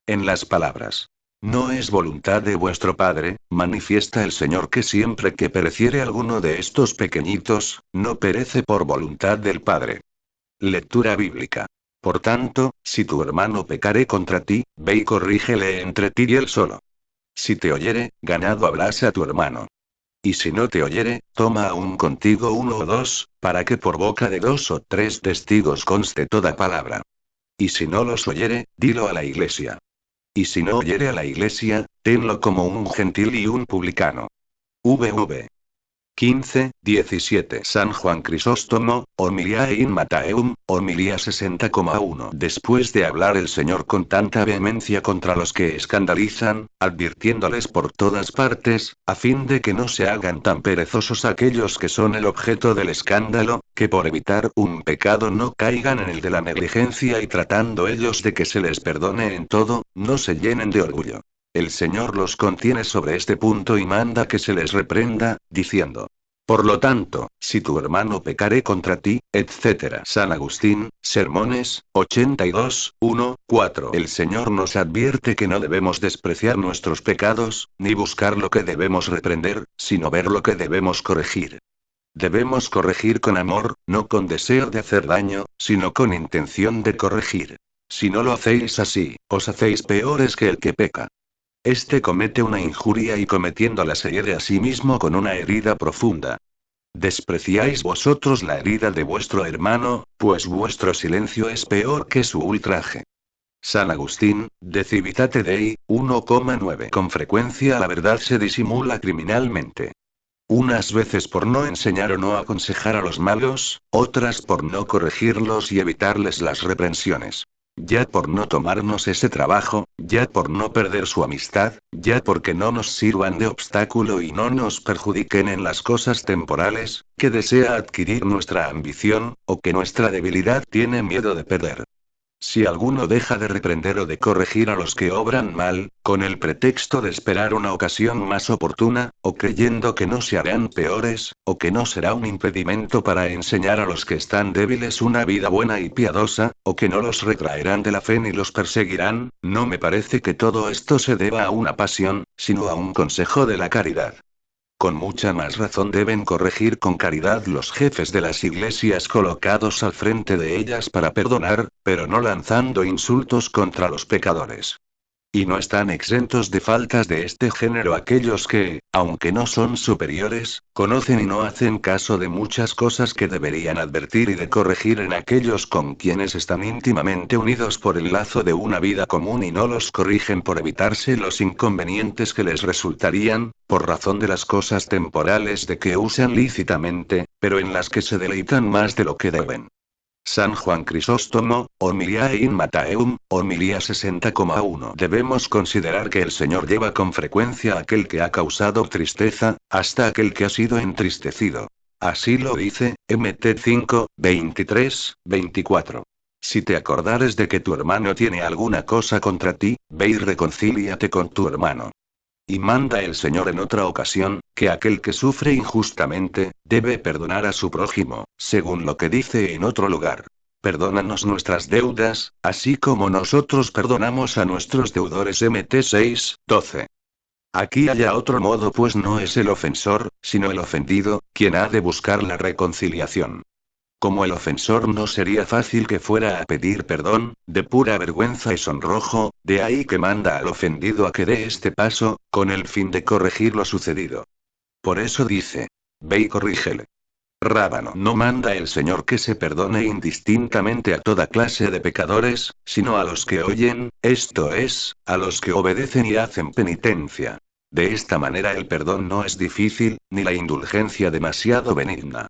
En las palabras. No es voluntad de vuestro Padre, manifiesta el Señor que siempre que pereciere alguno de estos pequeñitos, no perece por voluntad del Padre. Lectura bíblica. Por tanto, si tu hermano pecare contra ti, ve y corrígele entre ti y él solo. Si te oyere, ganado habrás a tu hermano. Y si no te oyere, toma aún contigo uno o dos, para que por boca de 2 o 3 testigos conste toda palabra. Y si no los oyere, dilo a la iglesia. Y si no oyere a la iglesia, tenlo como un gentil y un publicano. VV 15:17 San Juan Crisóstomo, Homiliae in Mattheum, homilía 60,1 Después de hablar el Señor con tanta vehemencia contra los que escandalizan, advirtiéndoles por todas partes, a fin de que no se hagan tan perezosos aquellos que son el objeto del escándalo, que por evitar un pecado no caigan en el de la negligencia y tratando ellos de que se les perdone en todo, no se llenen de orgullo. El Señor los contiene sobre este punto y manda que se les reprenda, diciendo: por lo tanto, si tu hermano pecare contra ti, etc. San Agustín, Sermones, 82, 1, 4. El Señor nos advierte que no debemos despreciar nuestros pecados, ni buscar lo que debemos reprender, sino ver lo que debemos corregir. Debemos corregir con amor, no con deseo de hacer daño, sino con intención de corregir. Si no lo hacéis así, os hacéis peores que el que peca. Este comete una injuria y cometiéndola se hiere a sí mismo con una herida profunda. ¿Despreciáis vosotros la herida de vuestro hermano, pues vuestro silencio es peor que su ultraje? San Agustín, De Civitate Dei, 1,9 Con frecuencia la verdad se disimula criminalmente. Unas veces por no enseñar o no aconsejar a los malos, otras por no corregirlos y evitarles las reprensiones. Ya por no tomarnos ese trabajo, ya por no perder su amistad, ya porque no nos sirvan de obstáculo y no nos perjudiquen en las cosas temporales, que desea adquirir nuestra ambición, o que nuestra debilidad tiene miedo de perder. Si alguno deja de reprender o de corregir a los que obran mal, con el pretexto de esperar una ocasión más oportuna, o creyendo que no se harán peores, o que no será un impedimento para enseñar a los que están débiles una vida buena y piadosa, o que no los retraerán de la fe ni los perseguirán, no me parece que todo esto se deba a una pasión, sino a un consejo de la caridad. Con mucha más razón deben corregir con caridad los jefes de las iglesias colocados al frente de ellas para perdonar, pero no lanzando insultos contra los pecadores. Y no están exentos de faltas de este género aquellos que, aunque no son superiores, conocen y no hacen caso de muchas cosas que deberían advertir y de corregir en aquellos con quienes están íntimamente unidos por el lazo de una vida común y no los corrigen por evitarse los inconvenientes que les resultarían, por razón de las cosas temporales de que usan lícitamente, pero en las que se deleitan más de lo que deben. San Juan Crisóstomo, Homiliae in Mattheum, homilía 60,1 Debemos considerar que el Señor lleva con frecuencia a aquel que ha causado tristeza, hasta aquel que ha sido entristecido. Así lo dice, Mt 5, 23, 24. Si te acordares de que tu hermano tiene alguna cosa contra ti, ve y reconcíliate con tu hermano. Y manda el Señor en otra ocasión, que aquel que sufre injustamente, debe perdonar a su prójimo, según lo que dice en otro lugar. Perdónanos nuestras deudas, así como nosotros perdonamos a nuestros deudores. Mt 6, 12. Aquí haya otro modo, pues no es el ofensor, sino el ofendido, quien ha de buscar la reconciliación. Como el ofensor no sería fácil que fuera a pedir perdón, de pura vergüenza y sonrojo, de ahí que manda al ofendido a que dé este paso, con el fin de corregir lo sucedido. Por eso dice: ve y corrígele. Rábano. No manda el Señor que se perdone indistintamente a toda clase de pecadores, sino a los que oyen, esto es, a los que obedecen y hacen penitencia. De esta manera el perdón no es difícil, ni la indulgencia demasiado benigna.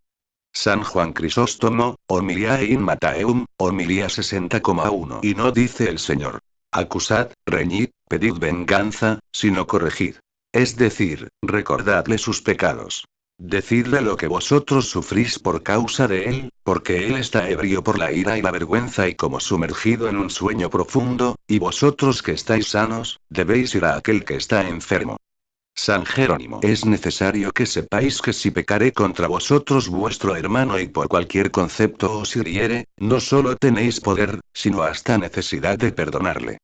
San Juan Crisóstomo, Homiliae in Mattheum, homilía 60,1 Y no dice el Señor: acusad, reñid, pedid venganza, sino corregid. Es decir, recordadle sus pecados. Decidle lo que vosotros sufrís por causa de él, porque él está ebrio por la ira y la vergüenza y como sumergido en un sueño profundo, y vosotros que estáis sanos, debéis ir a aquel que está enfermo. San Jerónimo. Es necesario que sepáis que si pecaré contra vosotros vuestro hermano y por cualquier concepto os hiriere, no solo tenéis poder, sino hasta necesidad de perdonarle.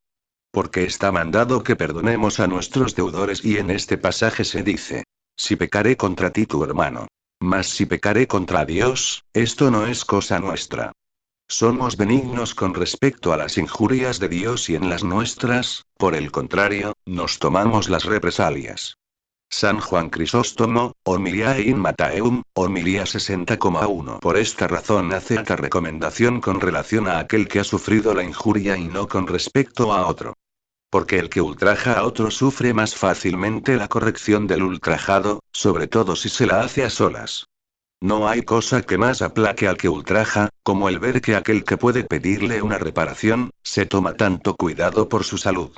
Porque está mandado que perdonemos a nuestros deudores y en este pasaje se dice: si pecaré contra ti tu hermano. Mas si pecaré contra Dios, esto no es cosa nuestra. Somos benignos con respecto a las injurias de Dios y en las nuestras, por el contrario, nos tomamos las represalias. San Juan Crisóstomo, Homilia in Mattheum, Homilia 60,1. Por esta razón hace esta recomendación con relación a aquel que ha sufrido la injuria y no con respecto a otro. Porque el que ultraja a otro sufre más fácilmente la corrección del ultrajado, sobre todo si se la hace a solas. No hay cosa que más aplaque al que ultraja, como el ver que aquel que puede pedirle una reparación, se toma tanto cuidado por su salud.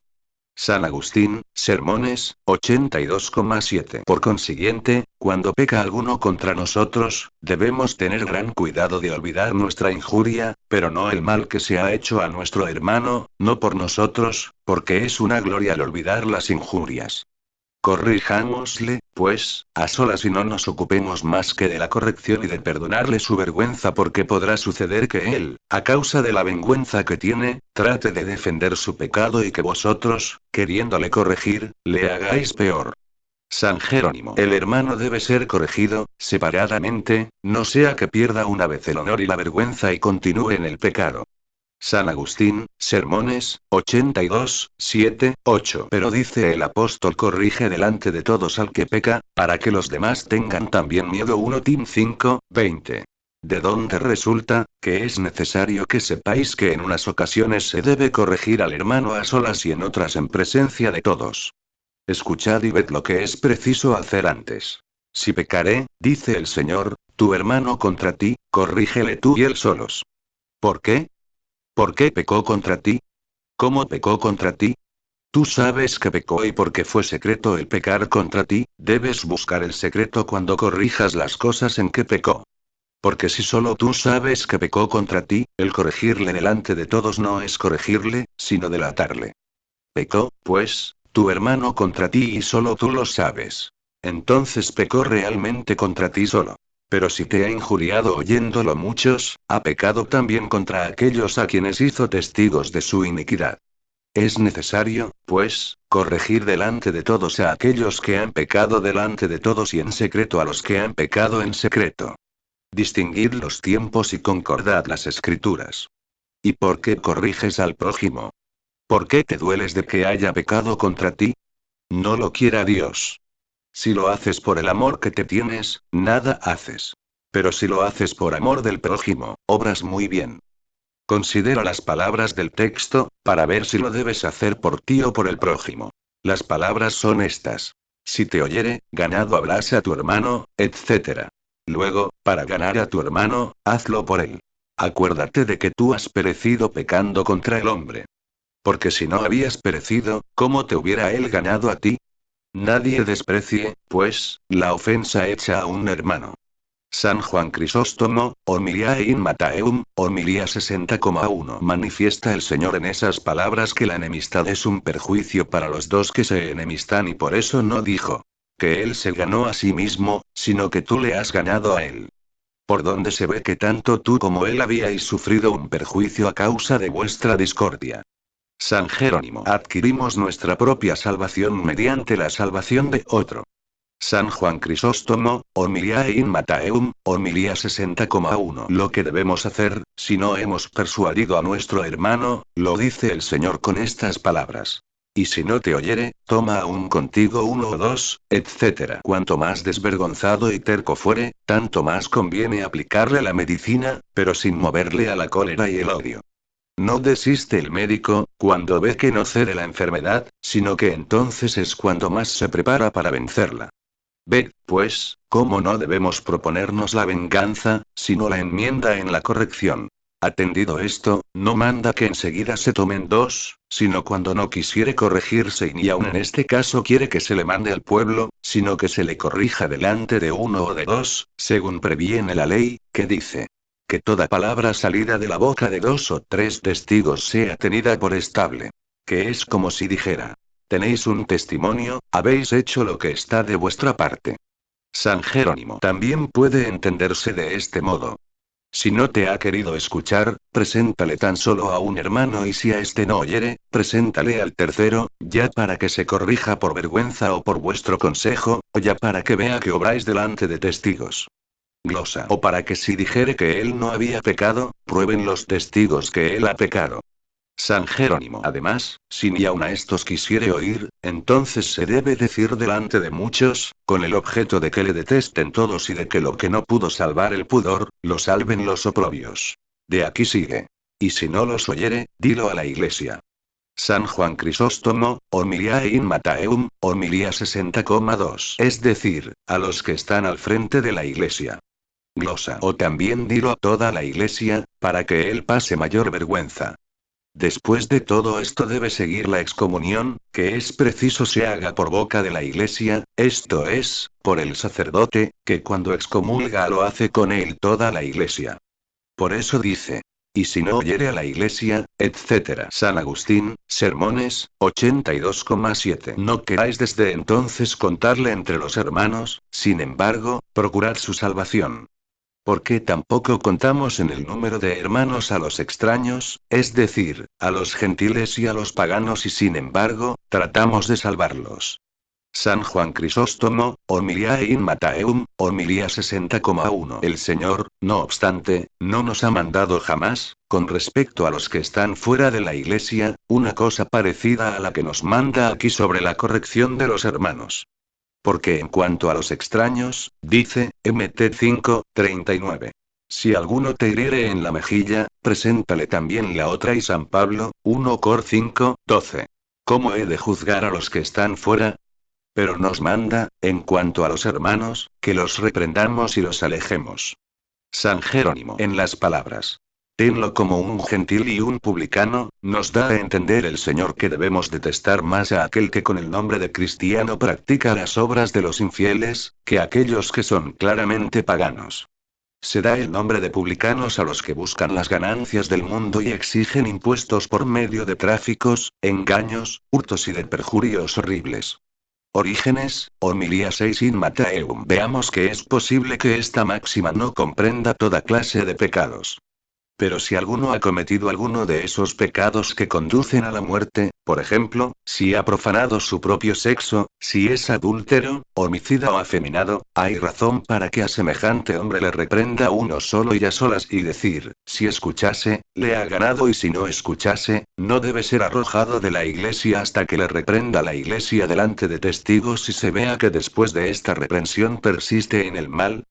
San Agustín, Sermones, 82,7. Por consiguiente, cuando peca alguno contra nosotros, debemos tener gran cuidado de olvidar nuestra injuria, pero no el mal que se ha hecho a nuestro hermano, no por nosotros, porque es una gloria el olvidar las injurias. Corrijámosle, pues, a solas y no nos ocupemos más que de la corrección y de perdonarle su vergüenza porque podrá suceder que él, a causa de la vergüenza que tiene, trate de defender su pecado y que vosotros, queriéndole corregir, le hagáis peor. San Jerónimo. El hermano debe ser corregido, separadamente, no sea que pierda una vez el honor y la vergüenza y continúe en el pecado. San Agustín, Sermones, 82, 7, 8. Pero dice el apóstol: corrige delante de todos al que peca, para que los demás tengan también miedo. 1 Tim 5, 20. De donde resulta, que es necesario que sepáis que en unas ocasiones se debe corregir al hermano a solas y en otras en presencia de todos. Escuchad y ved lo que es preciso hacer antes. Si pecaré, dice el Señor, tu hermano contra ti, corrígele tú y él solos. ¿Por qué? ¿Por qué pecó contra ti? ¿Cómo pecó contra ti? Tú sabes que pecó y porque fue secreto el pecar contra ti, debes buscar el secreto cuando corrijas las cosas en que pecó. Porque si solo tú sabes que pecó contra ti, el corregirle delante de todos no es corregirle, sino delatarle. Pecó, pues, tu hermano contra ti y solo tú lo sabes. Entonces pecó realmente contra ti solo. Pero si te ha injuriado oyéndolo muchos, ha pecado también contra aquellos a quienes hizo testigos de su iniquidad. Es necesario, pues, corregir delante de todos a aquellos que han pecado delante de todos y en secreto a los que han pecado en secreto. Distinguid los tiempos y concordad las escrituras. ¿Y por qué corriges al prójimo? ¿Por qué te dueles de que haya pecado contra ti? No lo quiera Dios. Si lo haces por el amor que te tienes, nada haces. Pero si lo haces por amor del prójimo, obras muy bien. Considera las palabras del texto, para ver si lo debes hacer por ti o por el prójimo. Las palabras son estas. Si te oyere, ganado habrás a tu hermano, etc. Luego, para ganar a tu hermano, hazlo por él. Acuérdate de que tú has perecido pecando contra el hombre. Porque si no habías perecido, ¿cómo te hubiera él ganado a ti? Nadie desprecie, pues, la ofensa hecha a un hermano. San Juan Crisóstomo, Homilia in Mattheum, Homilia 60,1. Manifiesta el Señor en esas palabras que la enemistad es un perjuicio para los dos que se enemistan y por eso no dijo que él se ganó a sí mismo, sino que tú le has ganado a él. Por donde se ve que tanto tú como él habíais sufrido un perjuicio a causa de vuestra discordia. San Jerónimo. Adquirimos nuestra propia salvación mediante la salvación de otro. San Juan Crisóstomo, Homilia in Mattheum, Homilia 60,1. Lo que debemos hacer, si no hemos persuadido a nuestro hermano, lo dice el Señor con estas palabras. Y si no te oyere, toma aún contigo uno o dos, etc. Cuanto más desvergonzado y terco fuere, tanto más conviene aplicarle la medicina, pero sin moverle a la cólera y el odio. No desiste el médico, cuando ve que no cede la enfermedad, sino que entonces es cuando más se prepara para vencerla. Ve, pues, cómo no debemos proponernos la venganza, sino la enmienda en la corrección. Atendido esto, no manda que enseguida se tomen dos, sino cuando no quisiere corregirse y ni aun en este caso quiere que se le mande al pueblo, sino que se le corrija delante de uno o de dos, según previene la ley, que dice que toda palabra salida de la boca de dos o tres testigos sea tenida por estable. Que es como si dijera: tenéis un testimonio, habéis hecho lo que está de vuestra parte. San Jerónimo también puede entenderse de este modo. Si no te ha querido escuchar, preséntale tan solo a un hermano y si a este no oyere, preséntale al tercero, ya para que se corrija por vergüenza o por vuestro consejo, o ya para que vea que obráis delante de testigos. Glosa. O para que si dijere que él no había pecado, prueben los testigos que él ha pecado. San Jerónimo. Además, si ni aun a estos quisiere oír, entonces se debe decir delante de muchos, con el objeto de que le detesten todos y de que lo que no pudo salvar el pudor, lo salven los oprobios. De aquí sigue. Y si no los oyere, dilo a la Iglesia. San Juan Crisóstomo, Homiliae in Mattheum, homilía 60,2. Es decir, a los que están al frente de la Iglesia. Glosa. O también dilo a toda la Iglesia, para que él pase mayor vergüenza. Después de todo esto debe seguir la excomunión, que es preciso se haga por boca de la Iglesia, esto es, por el sacerdote, que cuando excomulga lo hace con él toda la Iglesia. Por eso dice. Y si no oyere a la Iglesia, etc. San Agustín, Sermones, 82,7. No queráis desde entonces contarle entre los hermanos, sin embargo, procurad su salvación. Porque tampoco contamos en el número de hermanos a los extraños, es decir, a los gentiles y a los paganos y sin embargo, tratamos de salvarlos. San Juan Crisóstomo, Homiliae in Mattheum, homilía 60,1. El Señor, no obstante, no nos ha mandado jamás, con respecto a los que están fuera de la Iglesia, una cosa parecida a la que nos manda aquí sobre la corrección de los hermanos. Porque en cuanto a los extraños, dice, Mt 5:39. Si alguno te hiriere en la mejilla, preséntale también la otra y San Pablo, 1 Cor 5:12. ¿Cómo he de juzgar a los que están fuera? Pero nos manda, en cuanto a los hermanos, que los reprendamos y los alejemos. San Jerónimo en las palabras. Tenlo como un gentil y un publicano, nos da a entender el Señor que debemos detestar más a aquel que con el nombre de cristiano practica las obras de los infieles, que a aquellos que son claramente paganos. Se da el nombre de publicanos a los que buscan las ganancias del mundo y exigen impuestos por medio de tráficos, engaños, hurtos y de perjurios horribles. Orígenes, homilía 6 in Mattheum. Veamos que es posible que esta máxima no comprenda toda clase de pecados. Pero si alguno ha cometido alguno de esos pecados que conducen a la muerte, por ejemplo, si ha profanado su propio sexo, si es adúltero, homicida o afeminado, hay razón para que a semejante hombre le reprenda uno solo y a solas y decir, si escuchase, le ha ganado y si no escuchase, no debe ser arrojado de la Iglesia hasta que le reprenda la Iglesia delante de testigos y se vea que después de esta reprensión persiste en el mal.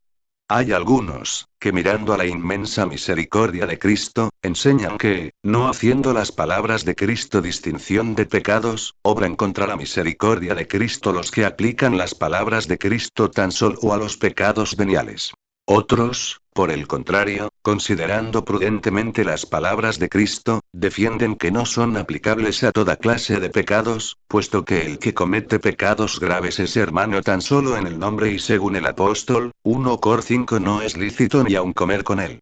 Hay algunos, que mirando a la inmensa misericordia de Cristo, enseñan que, no haciendo las palabras de Cristo distinción de pecados, obran contra la misericordia de Cristo los que aplican las palabras de Cristo tan solo a los pecados veniales. Otros, por el contrario, considerando prudentemente las palabras de Cristo, defienden que no son aplicables a toda clase de pecados, puesto que el que comete pecados graves es hermano tan solo en el nombre y según el apóstol, 1 Cor 5 no es lícito ni aun comer con él.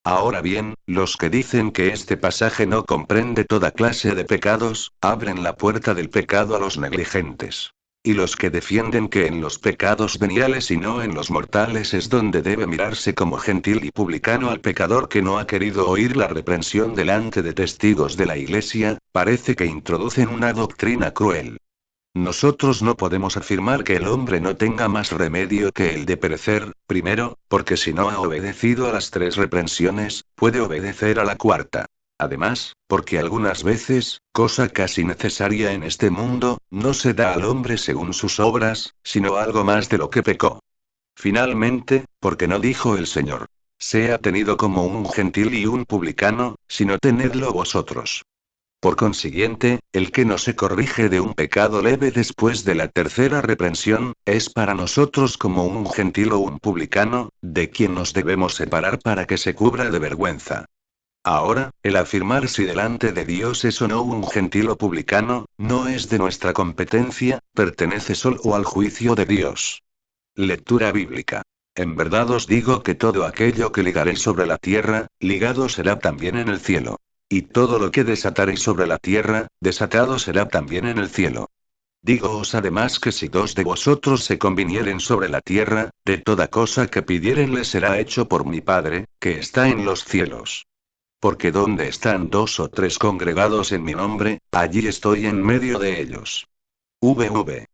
Ahora bien, los que dicen que este pasaje no comprende toda clase de pecados, abren la puerta del pecado a los negligentes. Y los que defienden que en los pecados veniales y no en los mortales es donde debe mirarse como gentil y publicano al pecador que no ha querido oír la reprensión delante de testigos de la Iglesia, parece que introducen una doctrina cruel. Nosotros no podemos afirmar que el hombre no tenga más remedio que el de perecer, primero, porque si no ha obedecido a las 3 reprensiones, puede obedecer a la 4. Además, porque algunas veces, cosa casi necesaria en este mundo, no se da al hombre según sus obras, sino algo más de lo que pecó. Finalmente, porque no dijo el Señor, sea tenido como un gentil y un publicano, sino tenedlo vosotros. Por consiguiente, el que no se corrige de un pecado leve después de la 3ª reprensión, es para nosotros como un gentil o un publicano, de quien nos debemos separar para que se cubra de vergüenza. Ahora, el afirmar si delante de Dios es o no un gentil o publicano, no es de nuestra competencia, pertenece solo al juicio de Dios. Lectura bíblica. En verdad os digo que todo aquello que ligaréis sobre la tierra, ligado será también en el cielo. Y todo lo que desataréis sobre la tierra, desatado será también en el cielo. Dígoos además que si 2 de vosotros se convinieren sobre la tierra, de toda cosa que pidieren les será hecho por mi Padre, que está en los cielos. Porque donde están 2 o 3 congregados en mi nombre, allí estoy en medio de ellos. VV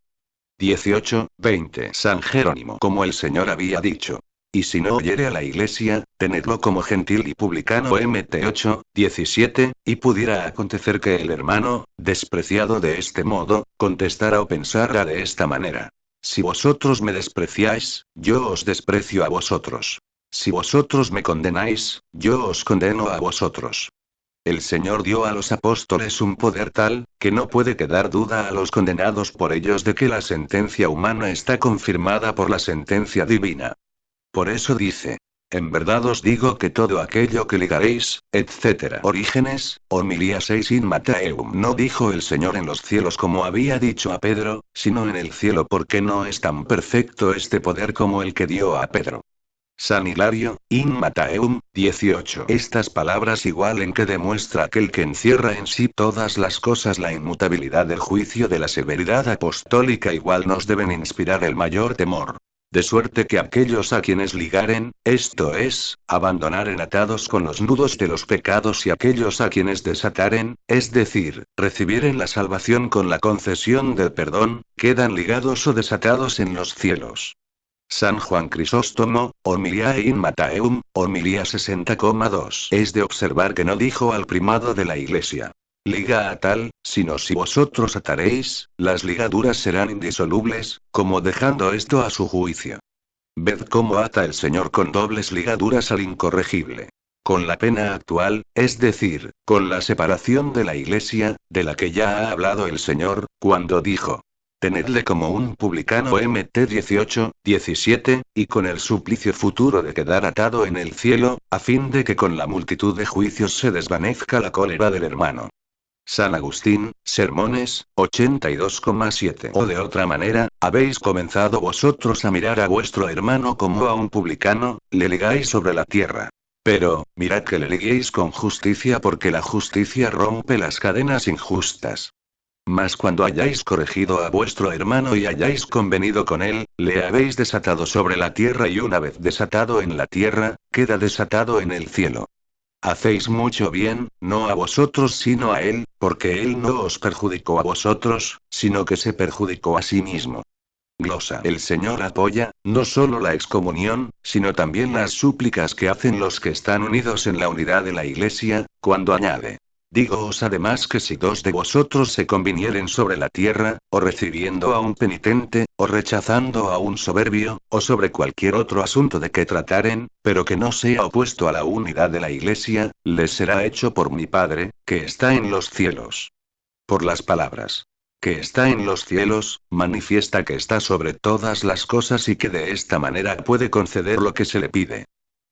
18:20. San Jerónimo. Como el Señor había dicho. Y si no oyere a la iglesia, tenedlo como gentil y publicano. Mt 8:17, y pudiera acontecer que el hermano, despreciado de este modo, contestara o pensara de esta manera: si vosotros me despreciáis, yo os desprecio a vosotros. Si vosotros me condenáis, yo os condeno a vosotros. El Señor dio a los apóstoles un poder tal, que no puede quedar duda a los condenados por ellos de que la sentencia humana está confirmada por la sentencia divina. Por eso dice: en verdad os digo que todo aquello que ligaréis, etc. Orígenes, homilía 6 in Mattheum. No dijo el Señor en los cielos como había dicho a Pedro, sino en el cielo, porque no es tan perfecto este poder como el que dio a Pedro. San Hilario, in Mattheum 18. Estas palabras igual en que demuestra aquel que encierra en sí todas las cosas la inmutabilidad del juicio de la severidad apostólica igual nos deben inspirar el mayor temor. De suerte que aquellos a quienes ligaren, esto es, abandonaren atados con los nudos de los pecados, y aquellos a quienes desataren, es decir, recibieren la salvación con la concesión del perdón, quedan ligados o desatados en los cielos. San Juan Crisóstomo, homilía in Mattheum, homilía 60,2. Es de observar que no dijo al primado de la Iglesia: liga a tal, sino si vosotros ataréis, las ligaduras serán indisolubles, como dejando esto a su juicio. Ved cómo ata el Señor con dobles ligaduras al incorregible. Con la pena actual, es decir, con la separación de la Iglesia, de la que ya ha hablado el Señor, cuando dijo: tenedle como un publicano. Mt 18:17, y con el suplicio futuro de quedar atado en el cielo, a fin de que con la multitud de juicios se desvanezca la cólera del hermano. San Agustín, Sermones, 82,7. O de otra manera, habéis comenzado vosotros a mirar a vuestro hermano como a un publicano, le ligáis sobre la tierra. Pero, mirad que le liguéis con justicia, porque la justicia rompe las cadenas injustas. Mas cuando hayáis corregido a vuestro hermano y hayáis convenido con él, le habéis desatado sobre la tierra, y una vez desatado en la tierra, queda desatado en el cielo. Hacéis mucho bien, no a vosotros sino a él, porque él no os perjudicó a vosotros, sino que se perjudicó a sí mismo. Glosa. El Señor apoya, no solo la excomunión, sino también las súplicas que hacen los que están unidos en la unidad de la Iglesia, cuando añade: dígoos además que si dos de vosotros se convinieren sobre la tierra, o recibiendo a un penitente, o rechazando a un soberbio, o sobre cualquier otro asunto de que trataren, pero que no sea opuesto a la unidad de la Iglesia, les será hecho por mi Padre, que está en los cielos. Por las palabras que está en los cielos, manifiesta que está sobre todas las cosas y que de esta manera puede conceder lo que se le pide.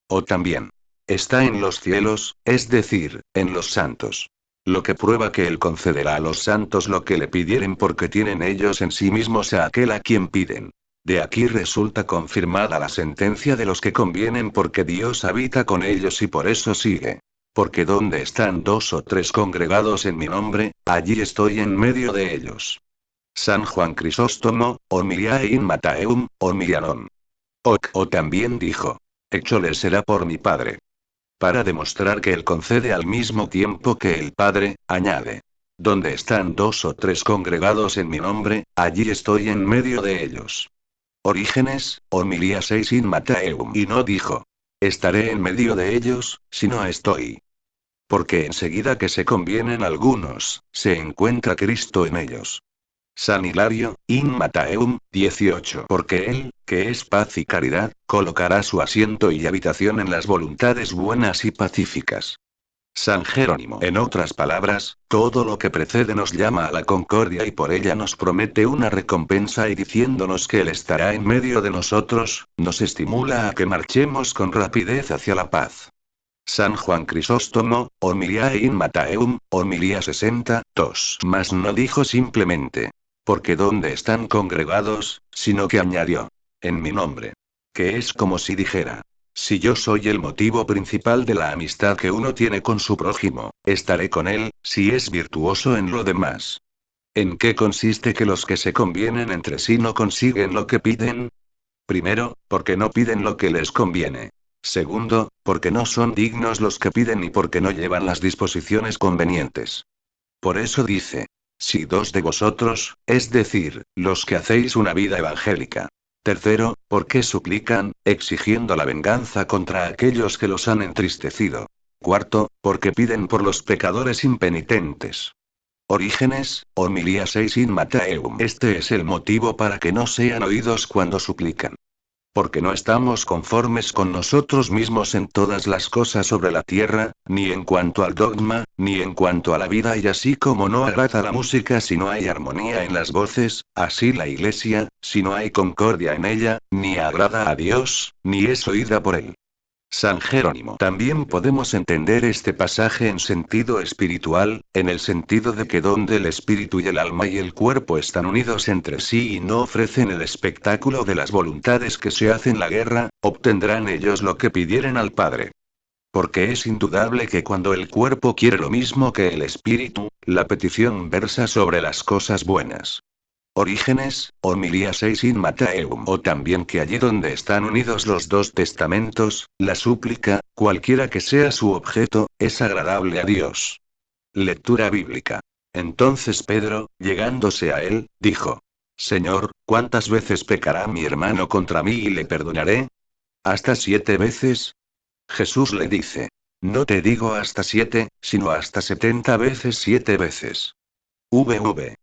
O también, está en los cielos, es decir, en los santos. Lo que prueba que él concederá a los santos lo que le pidieren, porque tienen ellos en sí mismos a aquel a quien piden. De aquí resulta confirmada la sentencia de los que convienen, porque Dios habita con ellos, y por eso sigue: porque donde están dos o tres congregados en mi nombre, allí estoy en medio de ellos. San Juan Crisóstomo, homilía in Mattheum, homilianon. O también dijo: hecho le será por mi Padre. Para demostrar que él concede al mismo tiempo que el Padre, añade: donde están dos o tres congregados en mi nombre, allí estoy en medio de ellos. Orígenes, homilía 6 in Mattheum. Y no dijo: estaré en medio de ellos, sino estoy. Porque enseguida que se convienen algunos, se encuentra Cristo en ellos. San Hilario, in Mattheum 18. Porque él, que es paz y caridad, colocará su asiento y habitación en las voluntades buenas y pacíficas. San Jerónimo. En otras palabras, todo lo que precede nos llama a la concordia, y por ella nos promete una recompensa, y diciéndonos que él estará en medio de nosotros, nos estimula a que marchemos con rapidez hacia la paz. San Juan Crisóstomo, homilía in Mattheum, homilía 62. Mas no dijo simplemente: porque donde están congregados, sino que añadió: en mi nombre. Que es como si dijera: si yo soy el motivo principal de la amistad que uno tiene con su prójimo, estaré con él, si es virtuoso en lo demás. ¿En qué consiste que los que se convienen entre sí no consiguen lo que piden? Primero, porque no piden lo que les conviene. Segundo, porque no son dignos los que piden, y porque no llevan las disposiciones convenientes. Por eso dice: si dos de vosotros, es decir, los que hacéis una vida evangélica, Tercero, porque suplican, exigiendo la venganza contra aquellos que los han entristecido. Cuarto, porque piden por los pecadores impenitentes. Orígenes, homilía 6 in Mattheum. Este es el motivo para que no sean oídos cuando suplican. Porque no estamos conformes con nosotros mismos en todas las cosas sobre la tierra, ni en cuanto al dogma, ni en cuanto a la vida, y así como no agrada la música si no hay armonía en las voces, así la iglesia, si no hay concordia en ella, ni agrada a Dios, ni es oída por él. San Jerónimo. También podemos entender este pasaje en sentido espiritual, en el sentido de que donde el espíritu y el alma y el cuerpo están unidos entre sí y no ofrecen el espectáculo de las voluntades que se hacen la guerra, obtendrán ellos lo que pidieren al Padre. Porque es indudable que cuando el cuerpo quiere lo mismo que el espíritu, la petición versa sobre las cosas buenas. Orígenes, homilía 6 in Mattheum. O también que allí donde están unidos los dos testamentos, la súplica, cualquiera que sea su objeto, es agradable a Dios. Lectura bíblica. Entonces Pedro, llegándose a él, dijo: Señor, ¿cuántas veces pecará mi hermano contra mí y le perdonaré? ¿Hasta 7 veces? Jesús le dice: No te digo hasta 7, sino hasta 70 veces 7 veces. VV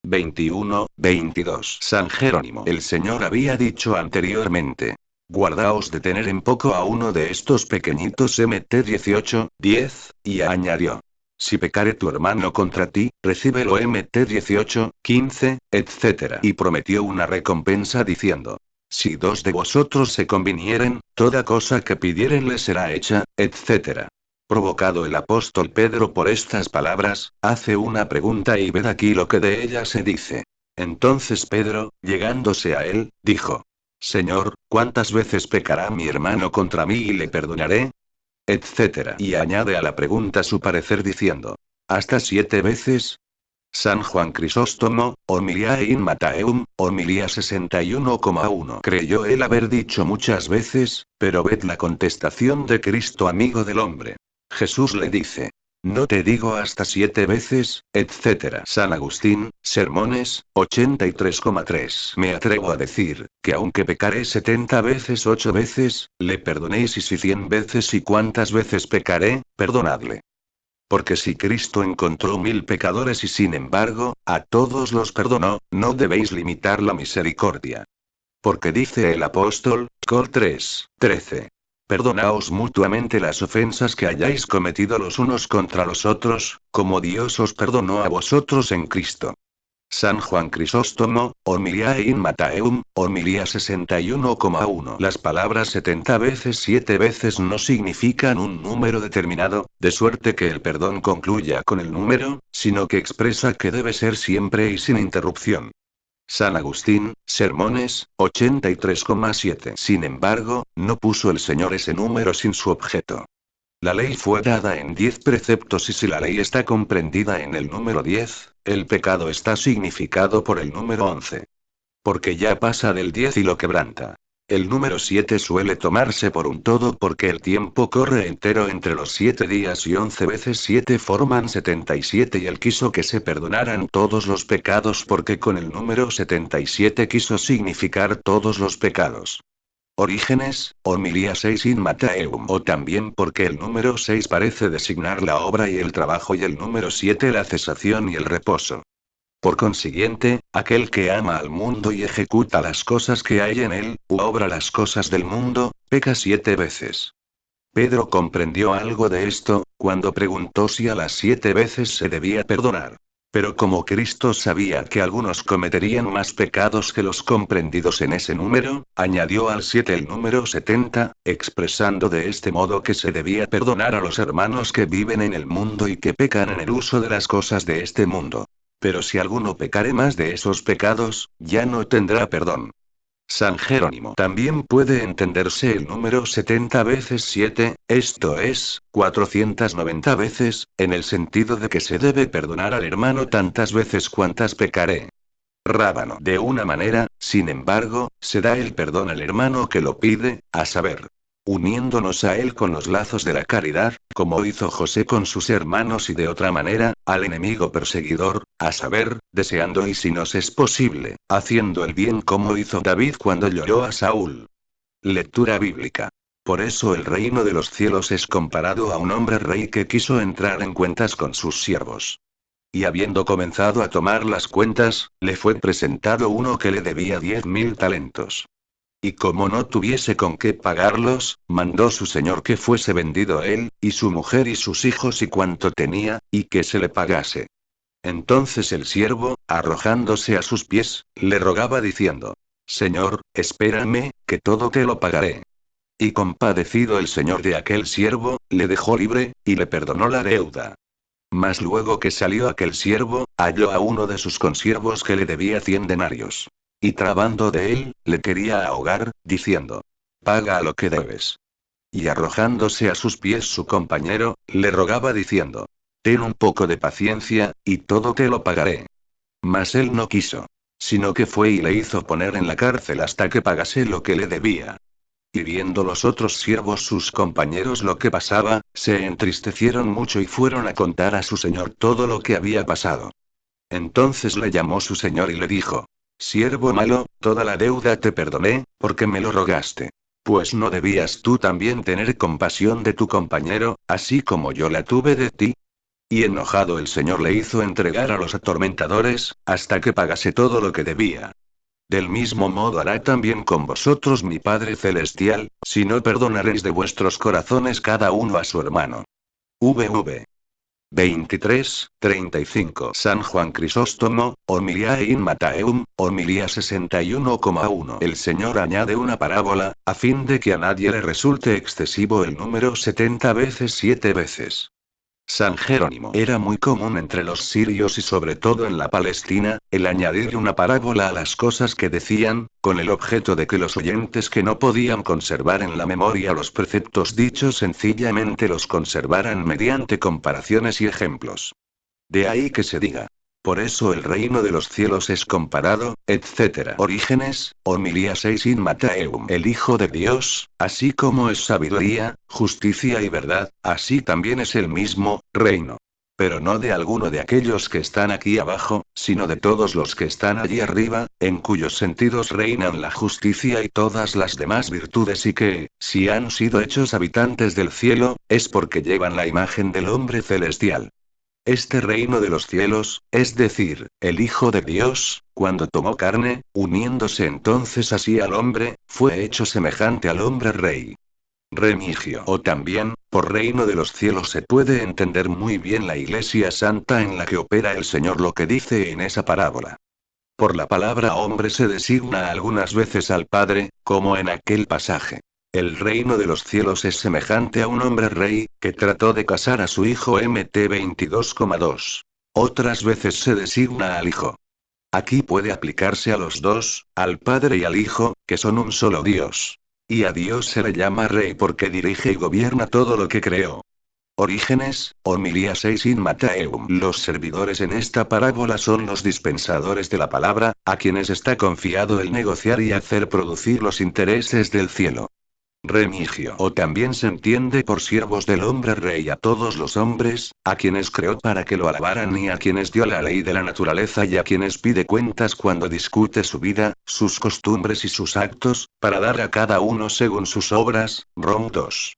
21-22. San Jerónimo. El Señor había dicho anteriormente: Guardaos de tener en poco a uno de estos pequeñitos. Mt 18:10, y añadió: Si pecare tu hermano contra ti, recíbelo. Mt 18:15, etc. Y prometió una recompensa diciendo: Si dos de vosotros se convinieren, toda cosa que pidieren les será hecha, etc. Provocado el apóstol Pedro por estas palabras, hace una pregunta y ved aquí lo que de ella se dice. Entonces Pedro, llegándose a él, dijo: Señor, ¿cuántas veces pecará mi hermano contra mí y le perdonaré? Etc. Y añade a la pregunta su parecer diciendo: ¿Hasta 7 veces? San Juan Crisóstomo, homilía in Mattheum, homilía 61,1. Creyó él haber dicho muchas veces, pero ved la contestación de Cristo, amigo del hombre. Jesús le dice: No te digo hasta 7 veces, etc. San Agustín, Sermones, 83,3. Me atrevo a decir, que aunque pecaré 70 veces 8 veces, le perdonéis, y si 100 veces y cuántas veces pecaré, perdonadle. Porque si Cristo encontró 1000 pecadores y sin embargo, a todos los perdonó, no debéis limitar la misericordia. Porque dice el apóstol, Col 3:13. Perdonaos mutuamente las ofensas que hayáis cometido los unos contra los otros, como Dios os perdonó a vosotros en Cristo. San Juan Crisóstomo, homilía in Mattheum, homilía 61,1. Las palabras 70 veces 7 veces no significan un número determinado, de suerte que el perdón concluya con el número, sino que expresa que debe ser siempre y sin interrupción. San Agustín, Sermones, 83,7. Sin embargo, no puso el Señor ese número sin su objeto. La ley fue dada en 10 preceptos, y si la ley está comprendida en el número 10, el pecado está significado por el número 11. Porque ya pasa del 10 y lo quebranta. El número 7 suele tomarse por un todo porque el tiempo corre entero entre los 7 días, y 11 veces 7 forman 77, y él quiso que se perdonaran todos los pecados porque con el número 77 quiso significar todos los pecados. Orígenes, homilía 6 in Mattheum. O también porque el número 6 parece designar la obra y el trabajo, y el número 7 la cesación y el reposo. Por consiguiente, aquel que ama al mundo y ejecuta las cosas que hay en él, u obra las cosas del mundo, peca 7 veces. Pedro comprendió algo de esto, cuando preguntó si a las 7 veces se debía perdonar. Pero como Cristo sabía que algunos cometerían más pecados que los comprendidos en ese número, añadió al 7 el número 70, expresando de este modo que se debía perdonar a los hermanos que viven en el mundo y que pecan en el uso de las cosas de este mundo. Pero si alguno pecare más de esos pecados, ya no tendrá perdón. San Jerónimo. También puede entenderse el número 70 veces 7, esto es, 490 veces, en el sentido de que se debe perdonar al hermano tantas veces cuantas pecare. Rábano. De una manera, sin embargo, se da el perdón al hermano que lo pide, a saber, uniéndonos a Él con los lazos de la caridad, como hizo José con sus hermanos y de otra manera, al enemigo perseguidor, a saber, deseando y si nos es posible, haciendo el bien como hizo David cuando lloró a Saúl. Lectura bíblica. Por eso el reino de los cielos es comparado a un hombre rey que quiso entrar en cuentas con sus siervos. Y habiendo comenzado a tomar las cuentas, le fue presentado uno que le debía 10.000 talentos. Y como no tuviese con qué pagarlos, mandó su señor que fuese vendido él, y su mujer y sus hijos y cuanto tenía, y que se le pagase. Entonces el siervo, arrojándose a sus pies, le rogaba diciendo: Señor, espérame, que todo te lo pagaré. Y compadecido el señor de aquel siervo, le dejó libre, y le perdonó la deuda. Mas luego que salió aquel siervo, halló a uno de sus consiervos que le debía 100 denarios. Y trabando de él, le quería ahogar, diciendo: Paga lo que debes. Y arrojándose a sus pies su compañero, le rogaba diciendo: Ten un poco de paciencia, y todo te lo pagaré. Mas él no quiso. Sino que fue y le hizo poner en la cárcel hasta que pagase lo que le debía. Y viendo los otros siervos sus compañeros lo que pasaba, se entristecieron mucho y fueron a contar a su señor todo lo que había pasado. Entonces le llamó su señor y le dijo: Siervo malo, toda la deuda te perdoné, porque me lo rogaste. Pues no debías tú también tener compasión de tu compañero, así como yo la tuve de ti. Y enojado el señor le hizo entregar a los atormentadores, hasta que pagase todo lo que debía. Del mismo modo hará también con vosotros mi Padre Celestial, si no perdonaréis de vuestros corazones cada uno a su hermano. VV 23:35 San Juan Crisóstomo, Homiliae in Mattheum, Homilía 61,1. El Señor añade una parábola, a fin de que a nadie le resulte excesivo el número 70 veces 7 veces. San Jerónimo. Era muy común entre los sirios y sobre todo en la Palestina, el añadir una parábola a las cosas que decían, con el objeto de que los oyentes que no podían conservar en la memoria los preceptos dichos sencillamente los conservaran mediante comparaciones y ejemplos. De ahí que se diga: Por eso el reino de los cielos es comparado, etc. Orígenes, Homilía 6 in Mattheum. El Hijo de Dios, así como es sabiduría, justicia y verdad, así también es el mismo reino. Pero no de alguno de aquellos que están aquí abajo, sino de todos los que están allí arriba, en cuyos sentidos reinan la justicia y todas las demás virtudes y que, si han sido hechos habitantes del cielo, es porque llevan la imagen del hombre celestial. Este reino de los cielos, es decir, el Hijo de Dios, cuando tomó carne, uniéndose entonces así al hombre, fue hecho semejante al hombre rey. Remigio. O también, por reino de los cielos se puede entender muy bien la Iglesia Santa en la que opera el Señor lo que dice en esa parábola. Por la palabra hombre se designa algunas veces al Padre, como en aquel pasaje. El reino de los cielos es semejante a un hombre rey, que trató de casar a su hijo Mt 22,2. Otras veces se designa al Hijo. Aquí puede aplicarse a los dos, al Padre y al Hijo, que son un solo Dios. Y a Dios se le llama Rey porque dirige y gobierna todo lo que creó. Orígenes, Homilía 6 in Mattheum. Los servidores en esta parábola son los dispensadores de la palabra, a quienes está confiado el negociar y hacer producir los intereses del cielo. Remigio. O también se entiende por siervos del hombre rey a todos los hombres, a quienes creó para que lo alabaran y a quienes dio la ley de la naturaleza y a quienes pide cuentas cuando discute su vida, sus costumbres y sus actos, para dar a cada uno según sus obras. Rom 2.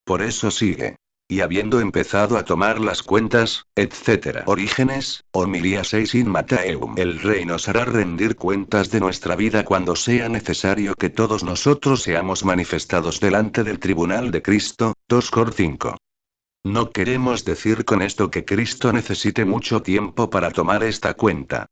Por eso sigue. Y habiendo empezado a tomar las cuentas, etc. Orígenes, Homilía 6 in Mattheum. El Rey nos hará rendir cuentas de nuestra vida cuando sea necesario que todos nosotros seamos manifestados delante del tribunal de Cristo. 2 Cor 5. No queremos decir con esto que Cristo necesite mucho tiempo para tomar esta cuenta.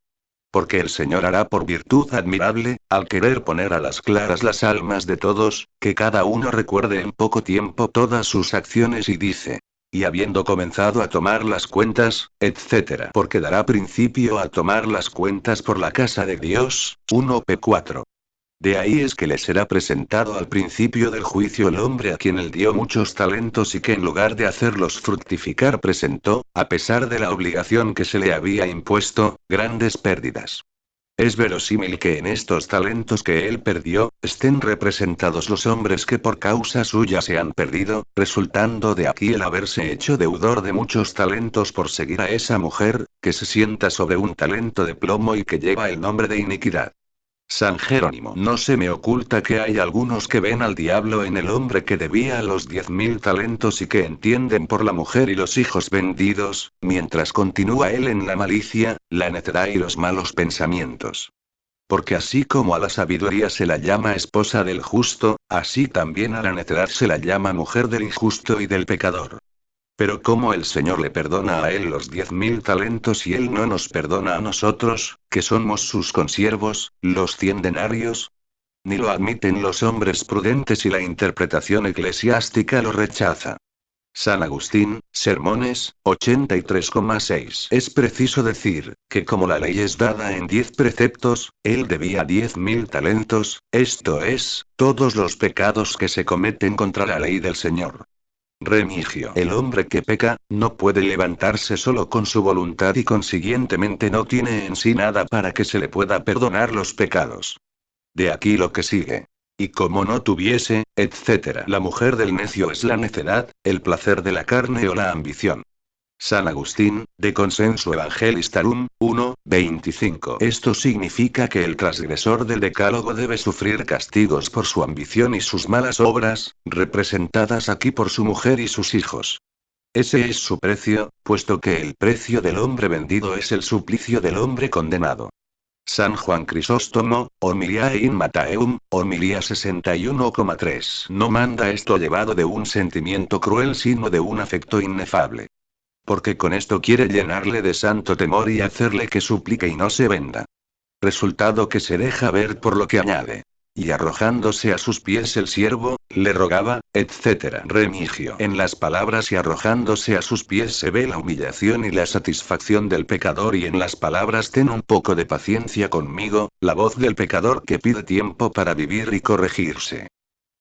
Porque el Señor hará por virtud admirable, al querer poner a las claras las almas de todos, que cada uno recuerde en poco tiempo todas sus acciones y dice: Y habiendo comenzado a tomar las cuentas, etc. Porque dará principio a tomar las cuentas por la casa de Dios. 1 P 4. De ahí es que le será presentado al principio del juicio el hombre a quien él dio muchos talentos y que en lugar de hacerlos fructificar presentó, a pesar de la obligación que se le había impuesto, grandes pérdidas. Es verosímil que en estos talentos que él perdió, estén representados los hombres que por causa suya se han perdido, resultando de aquí el haberse hecho deudor de muchos talentos por seguir a esa mujer, que se sienta sobre un talento de plomo y que lleva el nombre de iniquidad. San Jerónimo. No se me oculta que hay algunos que ven al diablo en el hombre que debía los 10.000 talentos y que entienden por la mujer y los hijos vendidos, mientras continúa él en la malicia, la necedad y los malos pensamientos. Porque así como a la sabiduría se la llama esposa del justo, así también a la necedad se la llama mujer del injusto y del pecador. Pero ¿cómo el Señor le perdona a él los 10.000 talentos y él no nos perdona a nosotros, que somos sus consiervos, los 100 denarios? Ni lo admiten los hombres prudentes y la interpretación eclesiástica lo rechaza. San Agustín, Sermones, 83,6. Es preciso decir, que como la ley es dada en 10 preceptos, él debía 10.000 talentos, esto es, todos los pecados que se cometen contra la ley del Señor. Remigio. El hombre que peca, no puede levantarse solo con su voluntad y consiguientemente no tiene en sí nada para que se le pueda perdonar los pecados. De aquí lo que sigue. Y como no tuviese, etc. La mujer del necio es la necedad, el placer de la carne o la ambición. San Agustín, de Consenso Evangelistarum, 1:25. Esto significa que el transgresor del decálogo debe sufrir castigos por su ambición y sus malas obras, representadas aquí por su mujer y sus hijos. Ese es su precio, puesto que el precio del hombre vendido es el suplicio del hombre condenado. San Juan Crisóstomo, Homiliae in Mattheum, homilía 61,3. No manda esto llevado de un sentimiento cruel sino de un afecto inefable. Porque con esto quiere llenarle de santo temor y hacerle que suplique y no se venda. Resultado que se deja ver por lo que añade. Y arrojándose a sus pies el siervo, le rogaba, etc. Remigio. En las palabras y arrojándose a sus pies se ve la humillación y la satisfacción del pecador y en las palabras ten un poco de paciencia conmigo, la voz del pecador que pide tiempo para vivir y corregirse.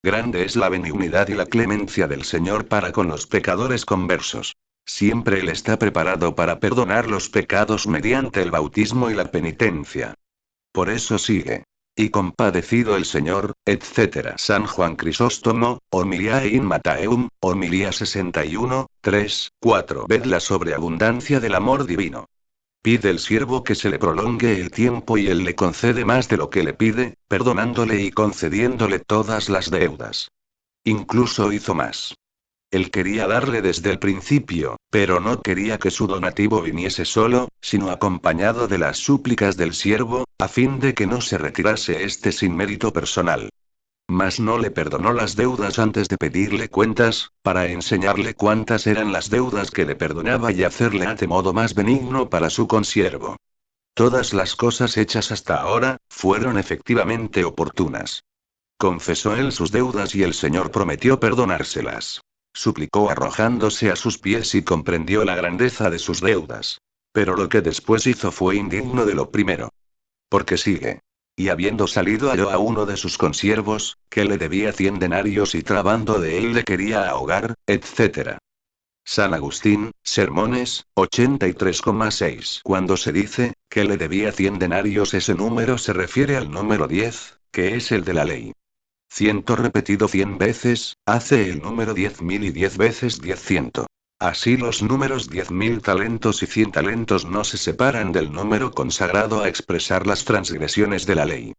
Grande es la benignidad y la clemencia del Señor para con los pecadores conversos. Siempre Él está preparado para perdonar los pecados mediante el bautismo y la penitencia. Por eso sigue. Y compadecido el Señor, etc. San Juan Crisóstomo, Homiliae in Mattheum, homilía 61, 3, 4. Ved la sobreabundancia del amor divino. Pide el siervo que se le prolongue el tiempo y él le concede más de lo que le pide, perdonándole y concediéndole todas las deudas. Incluso hizo más. Él quería darle desde el principio, pero no quería que su donativo viniese solo, sino acompañado de las súplicas del siervo, a fin de que no se retirase éste sin mérito personal. Mas no le perdonó las deudas antes de pedirle cuentas, para enseñarle cuántas eran las deudas que le perdonaba y hacerle ante modo más benigno para su consiervo. Todas las cosas hechas hasta ahora, fueron efectivamente oportunas. Confesó él sus deudas y el Señor prometió perdonárselas. Suplicó arrojándose a sus pies y comprendió la grandeza de sus deudas. Pero lo que después hizo fue indigno de lo primero. Porque sigue. Y habiendo salido halló a uno de sus consiervos, que le debía 100 denarios y trabando de él le quería ahogar, etc. San Agustín, Sermones, 83,6. Cuando se dice, que le debía 100 denarios ese número se refiere al número 10, que es el de la ley. 100 repetido 100 veces, hace el número 10.000 y 10 veces 10 Así los números 10.000 talentos y 100 talentos no se separan del número consagrado a expresar las transgresiones de la ley.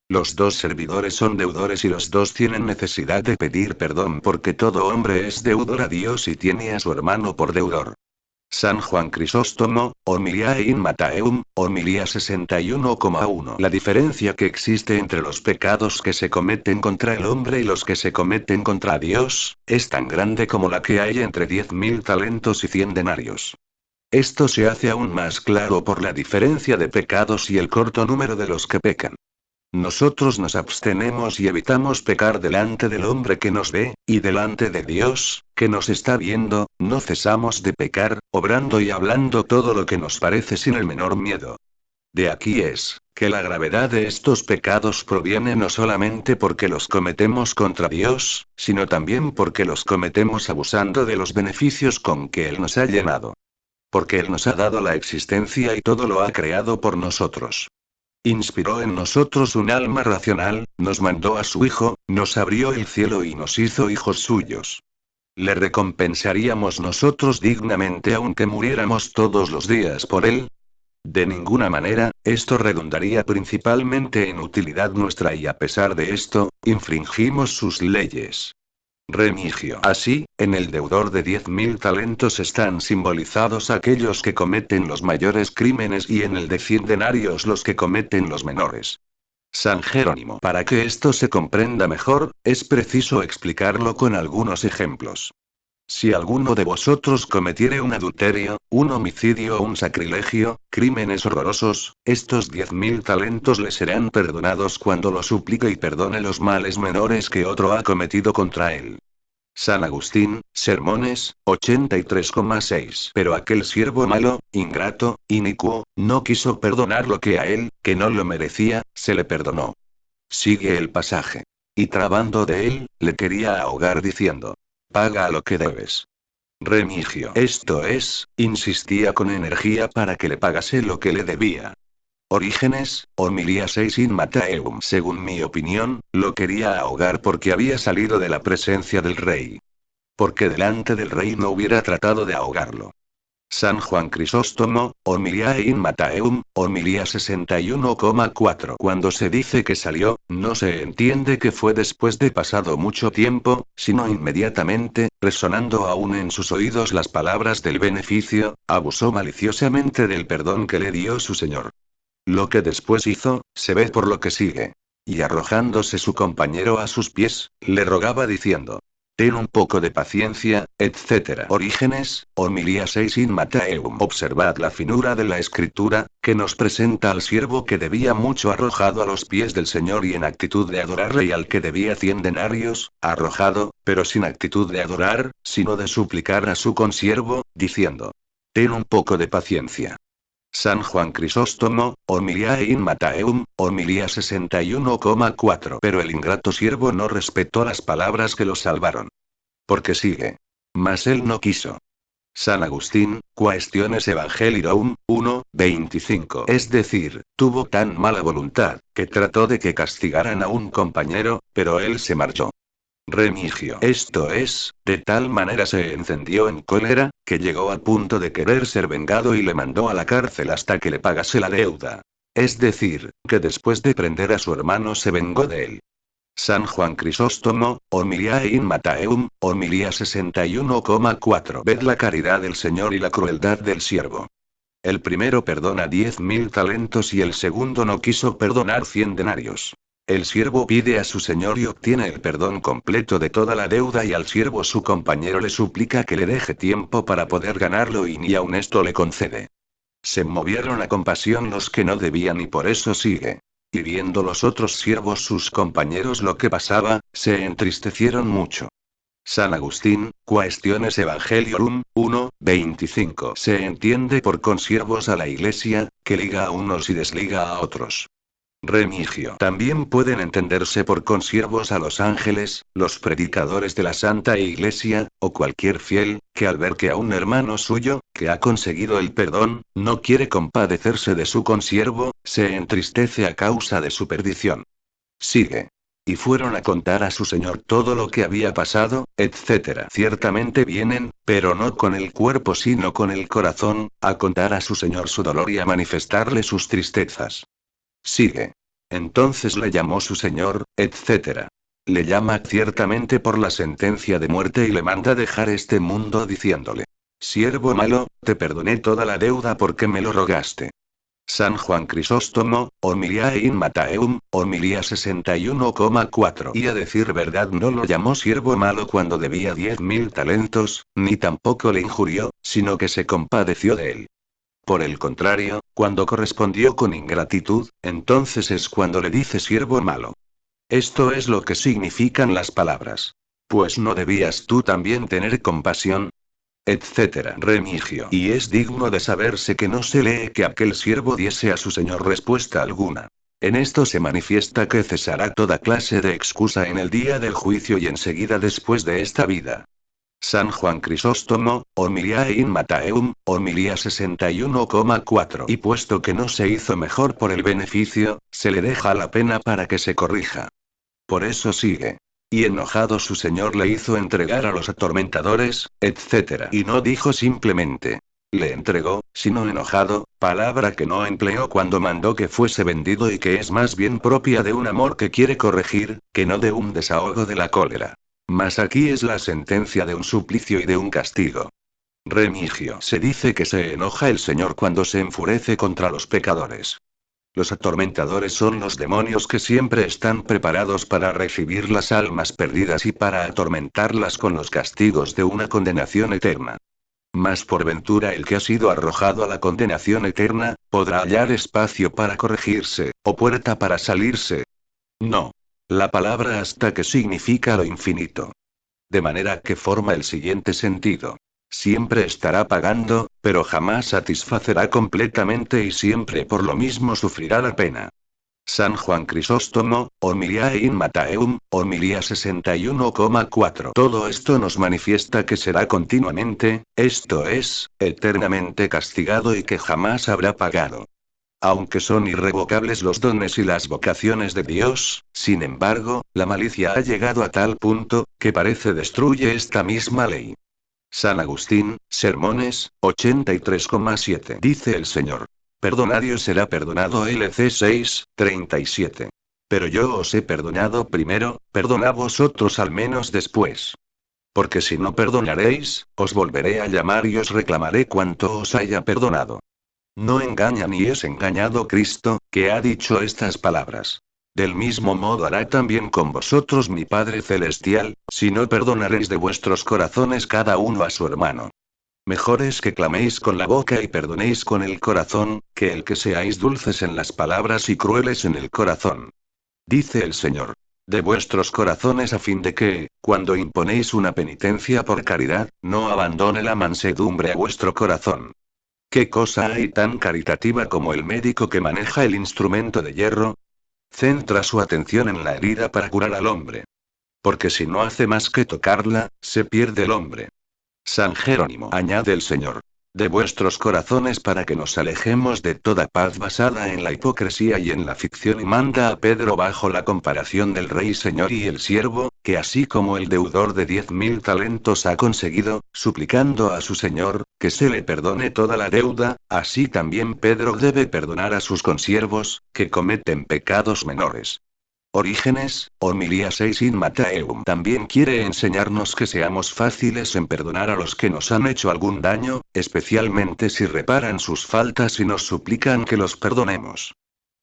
Los dos servidores son deudores y los dos tienen necesidad de pedir perdón porque todo hombre es deudor a Dios y tiene a su hermano por deudor. San Juan Crisóstomo, Homiliae in Mattheum, homilía 61,1. La diferencia que existe entre los pecados que se cometen contra el hombre y los que se cometen contra Dios, es tan grande como la que hay entre 10.000 talentos y 100 denarios. Esto se hace aún más claro por la diferencia de pecados y el corto número de los que pecan. Nosotros nos abstenemos y evitamos pecar delante del hombre que nos ve, y delante de Dios, que nos está viendo, no cesamos de pecar, obrando y hablando todo lo que nos parece sin el menor miedo. De aquí es, que la gravedad de estos pecados proviene no solamente porque los cometemos contra Dios, sino también porque los cometemos abusando de los beneficios con que Él nos ha llenado. Porque Él nos ha dado la existencia y todo lo ha creado por nosotros. Inspiró en nosotros un alma racional, nos mandó a su Hijo, nos abrió el cielo y nos hizo hijos suyos. ¿Le recompensaríamos nosotros dignamente aunque muriéramos todos los días por él? De ninguna manera, esto redundaría principalmente en utilidad nuestra y a pesar de esto, infringimos sus leyes. Remigio. Así, en el deudor de 10.000 talentos están simbolizados aquellos que cometen los mayores crímenes y en el de 100 denarios los que cometen los menores. San Jerónimo. Para que esto se comprenda mejor, es preciso explicarlo con algunos ejemplos. Si alguno de vosotros cometiere un adulterio, un homicidio o un sacrilegio, crímenes horrorosos, estos 10.000 talentos le serán perdonados cuando lo suplique y perdone los males menores que otro ha cometido contra él. San Agustín, Sermones, 83,6. Pero aquel siervo malo, ingrato, inicuo, no quiso perdonar lo que a él, que no lo merecía, se le perdonó. Sigue el pasaje. Y trabando de él, le quería ahogar diciendo: paga lo que debes. Remigio. Esto es, insistía con energía para que le pagase lo que le debía. Orígenes, homilía 6 in Mattheum. Según mi opinión, lo quería ahogar porque había salido de la presencia del rey. Porque delante del rey no hubiera tratado de ahogarlo. San Juan Crisóstomo, homilía in Mattheum, homilía 61,4. Cuando se dice que salió, no se entiende que fue después de pasado mucho tiempo, sino inmediatamente, resonando aún en sus oídos las palabras del beneficio, abusó maliciosamente del perdón que le dio su Señor. Lo que después hizo, se ve por lo que sigue. Y arrojándose su compañero a sus pies, le rogaba diciendo: ten un poco de paciencia, etc. Orígenes, homilía 6 in Mattheum. Observad la finura de la escritura, que nos presenta al siervo que debía mucho arrojado a los pies del Señor y en actitud de adorarle, y al que debía 100 denarios, arrojado, pero sin actitud de adorar, sino de suplicar a su consiervo, diciendo: ten un poco de paciencia. San Juan Crisóstomo, homilía in Mattheum, homilía 61,4. Pero el ingrato siervo no respetó las palabras que lo salvaron. Porque sigue. Mas él no quiso. San Agustín, Quaestiones Evangelium, 1:25. Es decir, tuvo tan mala voluntad, que trató de que castigaran a un compañero, pero él se marchó. Remigio. Esto es, de tal manera se encendió en cólera, que llegó al punto de querer ser vengado y le mandó a la cárcel hasta que le pagase la deuda. Es decir, que después de prender a su hermano se vengó de él. San Juan Crisóstomo, homilía in Mattheum, homilía 61,4. Ved la caridad del Señor y la crueldad del siervo. El primero perdona 10.000 talentos y el segundo no quiso perdonar 100 denarios. El siervo pide a su señor y obtiene el perdón completo de toda la deuda, y al siervo su compañero le suplica que le deje tiempo para poder ganarlo y ni aun esto le concede. Se movieron a compasión los que no debían y por eso sigue. Y viendo los otros siervos sus compañeros lo que pasaba, se entristecieron mucho. San Agustín, Quaestiones Evangelium, 1:25. Se entiende por consiervos a la Iglesia, que liga a unos y desliga a otros. Remigio. También pueden entenderse por consiervos a los ángeles, los predicadores de la Santa Iglesia, o cualquier fiel, que al ver que a un hermano suyo, que ha conseguido el perdón, no quiere compadecerse de su consiervo, se entristece a causa de su perdición. Sigue. Y fueron a contar a su señor todo lo que había pasado, etc. Ciertamente vienen, pero no con el cuerpo sino con el corazón, a contar a su señor su dolor y a manifestarle sus tristezas. Sigue. Entonces le llamó su señor, etc. Le llama ciertamente por la sentencia de muerte y le manda dejar este mundo diciéndole: siervo malo, te perdoné toda la deuda porque me lo rogaste. San Juan Crisóstomo, homilía in Mattheum, homilía 61,4. Y a decir verdad no lo llamó siervo malo cuando debía 10.000 talentos, ni tampoco le injurió, sino que se compadeció de él. Por el contrario, cuando correspondió con ingratitud, entonces es cuando le dice siervo malo. Esto es lo que significan las palabras: pues no debías tú también tener compasión, etc. Remigio. Y es digno de saberse que no se lee que aquel siervo diese a su señor respuesta alguna. En esto se manifiesta que cesará toda clase de excusa en el día del juicio y enseguida después de esta vida. San Juan Crisóstomo, Homilia in Mattheum, Homilia 61,4. Y puesto que no se hizo mejor por el beneficio, se le deja la pena para que se corrija. Por eso sigue. Y enojado su señor le hizo entregar a los atormentadores, etc. Y no dijo simplemente. Le entregó, sino enojado, palabra que no empleó cuando mandó que fuese vendido y que es más bien propia de un amor que quiere corregir, que no de un desahogo de la cólera. Mas aquí es la sentencia de un suplicio y de un castigo. Remigio. Se dice que se enoja el Señor cuando se enfurece contra los pecadores. Los atormentadores son los demonios que siempre están preparados para recibir las almas perdidas y para atormentarlas con los castigos de una condenación eterna. Mas por ventura el que ha sido arrojado a la condenación eterna, ¿podrá hallar espacio para corregirse, o puerta para salirse? No. La palabra hasta que significa lo infinito. De manera que forma el siguiente sentido. Siempre estará pagando, pero jamás satisfacerá completamente y siempre por lo mismo sufrirá la pena. San Juan Crisóstomo, Homilia in Mattheum, Homilia 61,4. Todo esto nos manifiesta que será continuamente, esto es, eternamente castigado y que jamás habrá pagado. Aunque son irrevocables los dones y las vocaciones de Dios, sin embargo, la malicia ha llegado a tal punto, que parece destruye esta misma ley. San Agustín, Sermones, 83,7. Dice el Señor. Perdonad y os será perdonado. LC 6, 37. Pero yo os he perdonado primero, perdonad vosotros al menos después. Porque si no perdonaréis, os volveré a llamar y os reclamaré cuanto os haya perdonado. No engaña ni es engañado Cristo, que ha dicho estas palabras. Del mismo modo hará también con vosotros mi Padre Celestial, si no perdonaréis de vuestros corazones cada uno a su hermano. Mejor es que claméis con la boca y perdonéis con el corazón, que el que seáis dulces en las palabras y crueles en el corazón. Dice el Señor. De vuestros corazones a fin de que, cuando imponéis una penitencia por caridad, no abandone la mansedumbre a vuestro corazón. ¿Qué cosa hay tan caritativa como el médico que maneja el instrumento de hierro? Centra su atención en la herida para curar al hombre. Porque si no hace más que tocarla, se pierde el hombre. San Jerónimo, añade el Señor. De vuestros corazones para que nos alejemos de toda paz basada en la hipocresía y en la ficción y manda a Pedro bajo la comparación del Rey Señor y el siervo, que así como el deudor de 10.000 talentos ha conseguido, suplicando a su Señor, que se le perdone toda la deuda, así también Pedro debe perdonar a sus consiervos, que cometen pecados menores. Orígenes, Homilia 6 in Mattheum también quiere enseñarnos que seamos fáciles en perdonar a los que nos han hecho algún daño, especialmente si reparan sus faltas y nos suplican que los perdonemos.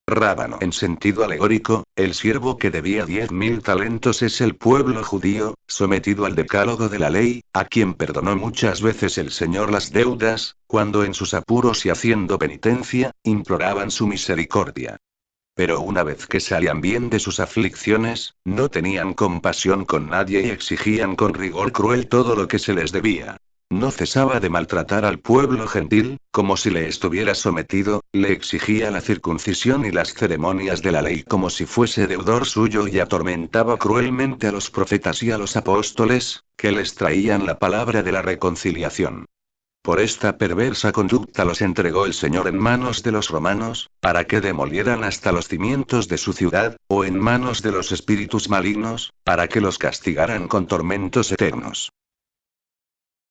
Rábano. En sentido alegórico, el siervo que debía 10.000 talentos es el pueblo judío, sometido al decálogo de la ley, a quien perdonó muchas veces el Señor las deudas, cuando en sus apuros y haciendo penitencia, imploraban su misericordia. Pero una vez que salían bien de sus aflicciones, no tenían compasión con nadie y exigían con rigor cruel todo lo que se les debía. No cesaba de maltratar al pueblo gentil, como si le estuviera sometido, le exigía la circuncisión y las ceremonias de la ley como si fuese deudor suyo y atormentaba cruelmente a los profetas y a los apóstoles, que les traían la palabra de la reconciliación. Por esta perversa conducta los entregó el Señor en manos de los romanos, para que demolieran hasta los cimientos de su ciudad, o en manos de los espíritus malignos, para que los castigaran con tormentos eternos.